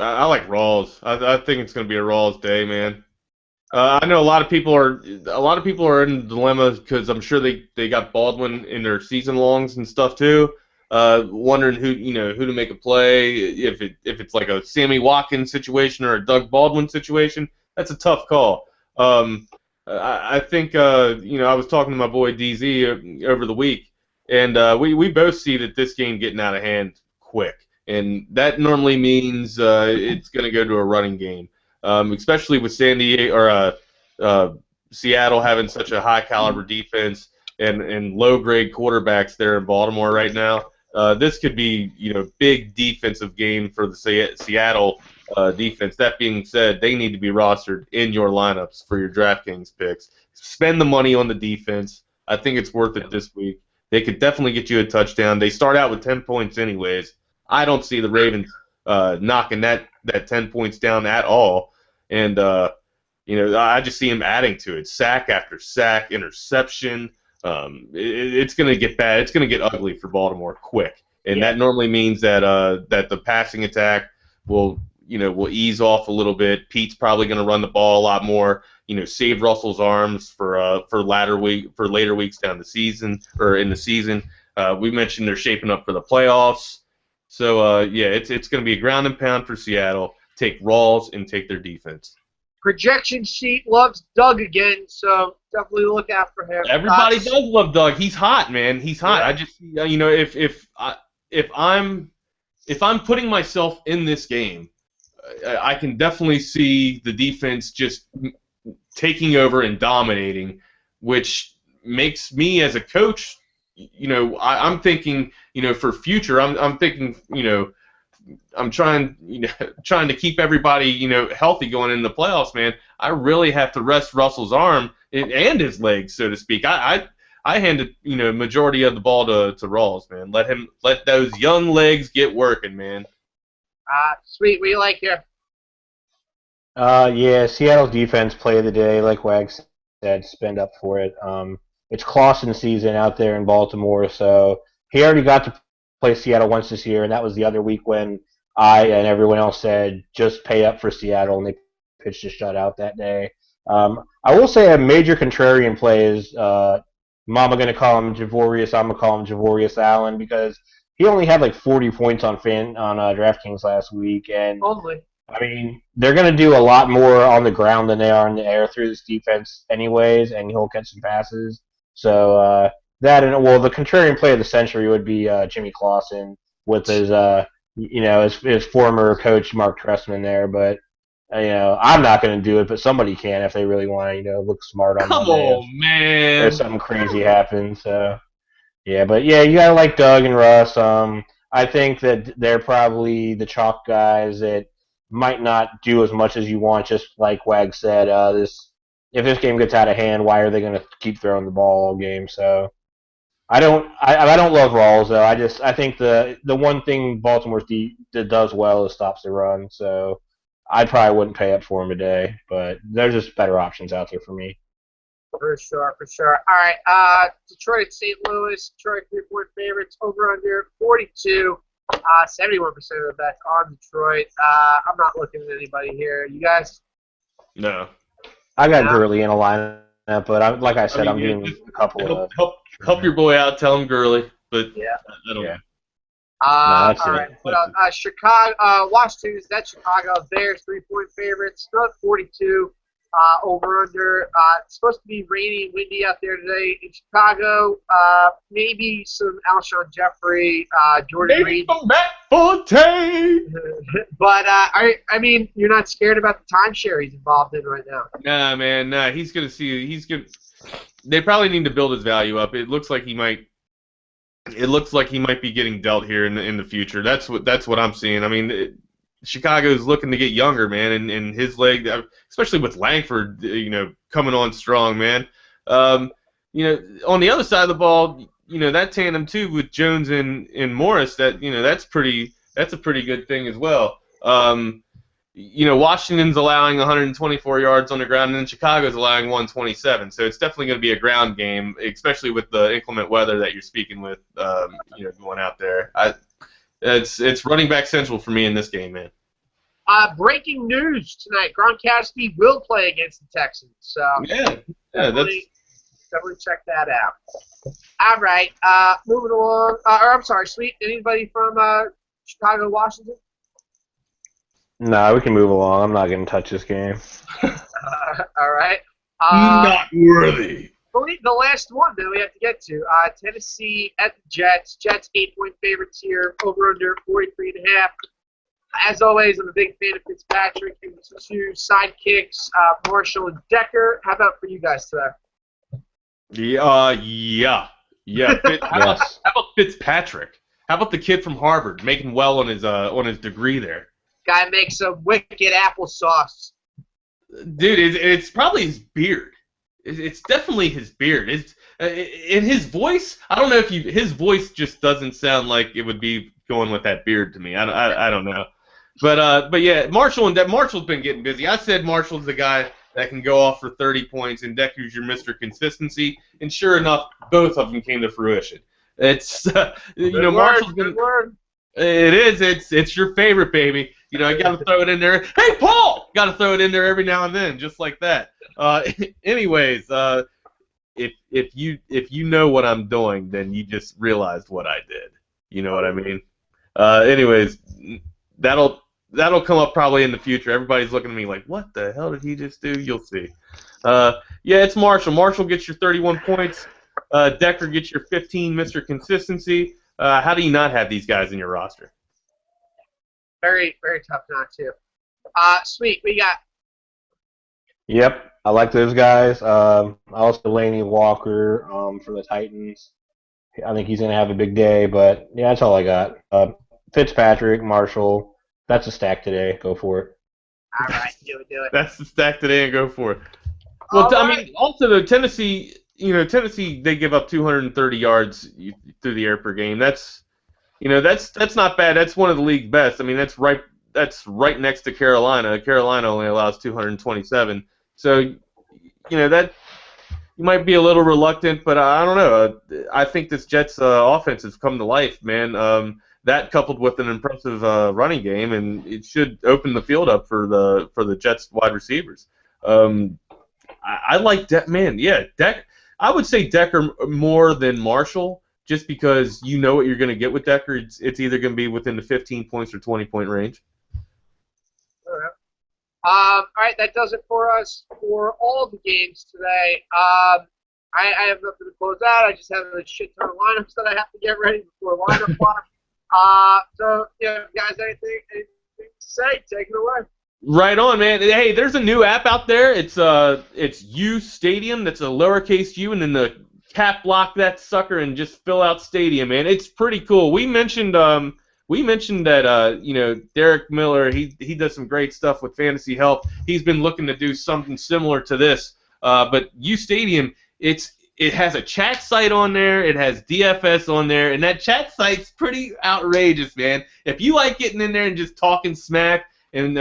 I like Rawls. I think it's going to be a Rawls day, man. I know a lot of people are in a dilemma because I'm sure they got Baldwin in their season longs and stuff too. Wondering who to make a play, if it's like a Sammy Watkins situation or a Doug Baldwin situation. That's a tough call. I think I was talking to my boy DZ over the week, and we both see that this game getting out of hand quick, and that normally means it's going to go to a running game, especially with Seattle having such a high caliber defense and low grade quarterbacks there in Baltimore right now. This could be big defensive game for the Seattle defense. That being said, they need to be rostered in your lineups for your DraftKings picks. Spend the money on the defense. I think it's worth it this week. They could definitely get you a touchdown. They start out with 10 points anyways. I don't see the Ravens knocking that 10 points down at all. And I just see him adding to it. Sack after sack, interception. It's going to get bad. It's going to get ugly for Baltimore quick. And that normally means that the passing attack will ease off a little bit. Pete's probably going to run the ball a lot more. Save Russell's arms for later weeks down the season or in the season. We mentioned they're shaping up for the playoffs. So it's going to be a ground and pound for Seattle. Take Rawls and take their defense. Projection sheet loves Doug again, so definitely look out for him. Everybody does love Doug. He's hot, man. He's hot. Yeah. I just if I'm putting myself in this game, I can definitely see the defense just taking over and dominating, which makes me as a coach, I'm thinking, for future, I'm thinking, I'm trying to keep everybody, healthy going into the playoffs, man. I really have to rest Russell's arm and his legs, so to speak. I handed, majority of the ball to Rawls, man. Let those young legs get working, man. Sweet. What do you like here? Seattle's defense play of the day, like Wags said, spend up for it. It's Clausen season out there in Baltimore, so he already got to play Seattle once this year, and that was the other week when I and everyone else said just pay up for Seattle, and they pitched a shutout that day. I will say a major contrarian play is Mama going to call him Javorius. I'm going to call him Javorius Allen because he only had like 40 points on DraftKings last week, and I mean they're going to do a lot more on the ground than they are in the air through this defense, anyways, and he'll catch some passes. So the contrarian play of the century would be Jimmy Clausen with his his former coach Mark Trestman there, but I'm not going to do it, but somebody can if they really want to, look smart on Come Monday on, man. if something crazy happens. So yeah, but yeah, you got to like Doug and Russ. I think that they're probably the chalk guys that might not do as much as you want. Just like Wag said, if this game gets out of hand, why are they going to keep throwing the ball all game? So. I don't love Rawls though. I think the one thing Baltimore's that does well is stops the run. So I probably wouldn't pay up for him today, but there's just better options out there for me. For sure. All right, Detroit, St. Louis. Detroit 3-point favorites. Over under 42. 71% of the bets on Detroit. I'm not looking at anybody here. You guys? No. I got Gurley in a lineup, but like I said, I'm doing a couple of. Help your boy out. Tell him Gurley, but yeah, I don't know. All right. What else? Chicago, Washington is that Chicago Bears 3-point favorites. Still at 42. Over under. It's supposed to be rainy and windy out there today in Chicago. Maybe some Alshon Jeffrey, Jordan Reed. Maybe some Matt Forte. But I mean, you're not scared about the timeshare he's involved in right now. Nah, man. Nah, he's gonna see. They probably need to build his value up. It looks like he might. It looks like he might be getting dealt here in the future. That's what I'm seeing. I mean, Chicago's looking to get younger, man, and his leg, especially with Langford, coming on strong, man. On the other side of the ball, that tandem too with Jones and Morris, that's a pretty good thing as well. Washington's allowing 124 yards on the ground, and then Chicago's allowing 127. So it's definitely going to be a ground game, especially with the inclement weather that you're speaking with, going out there. It's running back central for me in this game, man. Breaking news tonight: Gronkowski will play against the Texans. So definitely check that out. All right, moving along. I'm sorry, Sweet. Anybody from Chicago, Washington? No, we can move along. I'm not going to touch this game. All right. Not worthy. The last one that we have to get to, Tennessee at the Jets. Jets 8-point favorites here, over under 43.5. As always, I'm a big fan of Fitzpatrick and the two sidekicks, Marshall and Decker. How about for you guys today? Yeah. How about Fitzpatrick? How about the kid from Harvard making well on his degree there? Guy makes some wicked applesauce. Dude, it's probably his beard. It's definitely his beard. In his voice, I don't know if his voice just doesn't sound like it would be going with that beard to me. I don't know. But yeah, Marshall's been getting busy. I said Marshall's the guy that can go off for 30 points, and Decker's your Mr. Consistency. And sure enough, both of them came to fruition. It's Marshall's good word. It is. It's your favorite, baby. I got to throw it in there. Hey, Paul! Got to throw it in there every now and then, just like that. Anyways, if you know what I'm doing, then you just realized what I did. You know what I mean? Anyways, that'll come up probably in the future. Everybody's looking at me like, what the hell did he just do? You'll see. Yeah, it's Marshall. Marshall gets your 31 points. Decker gets your 15, Mr. Consistency. How do you not have these guys in your roster? Very, very tough not to. Sweet, we got. Yep, I like those guys. Also, Delaney Walker for the Titans. I think he's going to have a big day, but yeah, that's all I got. Fitzpatrick, Marshall. That's a stack today. Go for it. All right, do it. That's the stack today, and go for it. Well, I mean, also though, Tennessee, they give up 230 yards through the air per game. That's not bad. That's one of the league's best. I mean, that's right next to Carolina. Carolina only allows 227. So, that you might be a little reluctant, but I don't know. I think this Jets offense has come to life, man. That coupled with an impressive running game, and it should open the field up for the Jets wide receivers. I like that, man. Yeah, I would say Decker more than Marshall, just because you know what you're going to get with Decker. It's either going to be within the 15 points or 20-point range. All right. All right, that does it for us for all the games today. I have nothing to close out. I just have a shit ton of lineups that I have to get ready before lineup block. So, yeah, guys, anything to say? Take it away. Right on, man. Hey, there's a new app out there. It's U Stadium. That's a lowercase U, and then the cap lock that sucker and just fill out Stadium, man. It's pretty cool. We mentioned that Derek Miller. He does some great stuff with Fantasy Help. He's been looking to do something similar to this. But U Stadium, it has a chat site on there. It has DFS on there, and that chat site's pretty outrageous, man. If you like getting in there and just talking smack and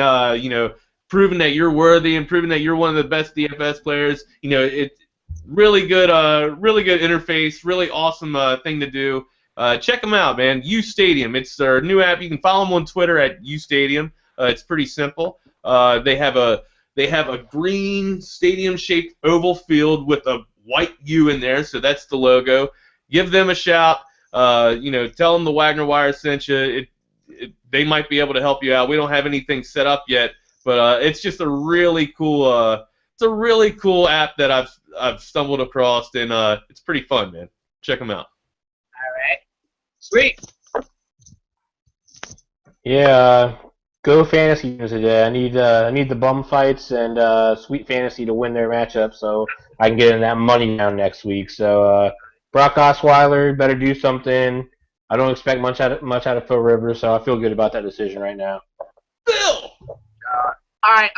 proving that you're worthy and proving that you're one of the best DFS players, it's really good interface, really awesome thing to do. Check them out, man. U Stadium. It's their new app. You can follow them on Twitter at U Stadium. It's pretty simple. They have a green stadium-shaped oval field with a white U in there, so that's the logo. Give them a shout. Tell them the Wagner Wire sent you. They might be able to help you out. We don't have anything set up yet, but it's just a really cool. It's a really cool app that I've stumbled across, and it's pretty fun, man. Check them out. All right. Sweet. Yeah, go fantasy today. I need the bum fights and sweet fantasy to win their matchup, so I can get in that money down next week. So Brock Osweiler better do something. I don't expect much out of Phil Rivers, so I feel good about that decision right now. Phil. All right.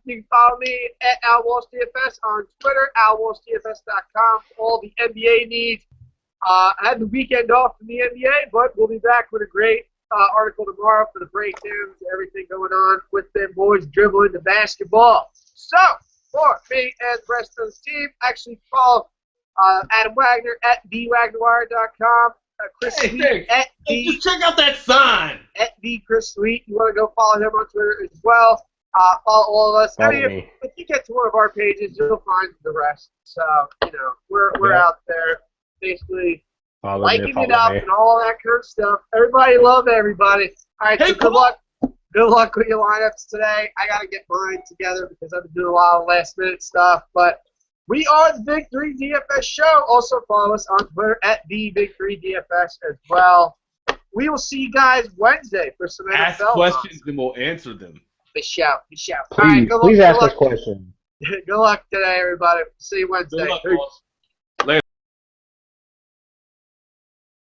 You can follow me at AlWalshDFS on Twitter, AlWalshDFS.com for all the NBA needs. I had the weekend off from the NBA, but we'll be back with a great article tomorrow for the breakdowns, everything going on with them boys dribbling the basketball. So, for me and the rest of the team, actually follow Adam Wagner at thewagnerwire.com. Chris Sweet at the. Just check out that sign. At the Chris Sweet. You want to go follow him on Twitter as well. Follow all of us. If you get to one of our pages, you'll find the rest. So, we're out there basically liking it up and all that kind of stuff. Everybody love everybody. All right, so good luck. Good luck with your lineups today. I got to get mine together because I've been doing a lot of last-minute stuff. But we are the Big 3 DFS Show. Also follow us on Twitter at the Big 3 DFS as well. We will see you guys Wednesday for some NFL. Ask questions and we'll answer them. Be shout. Please ask us questions. Good luck today, everybody. See you Wednesday. Good luck,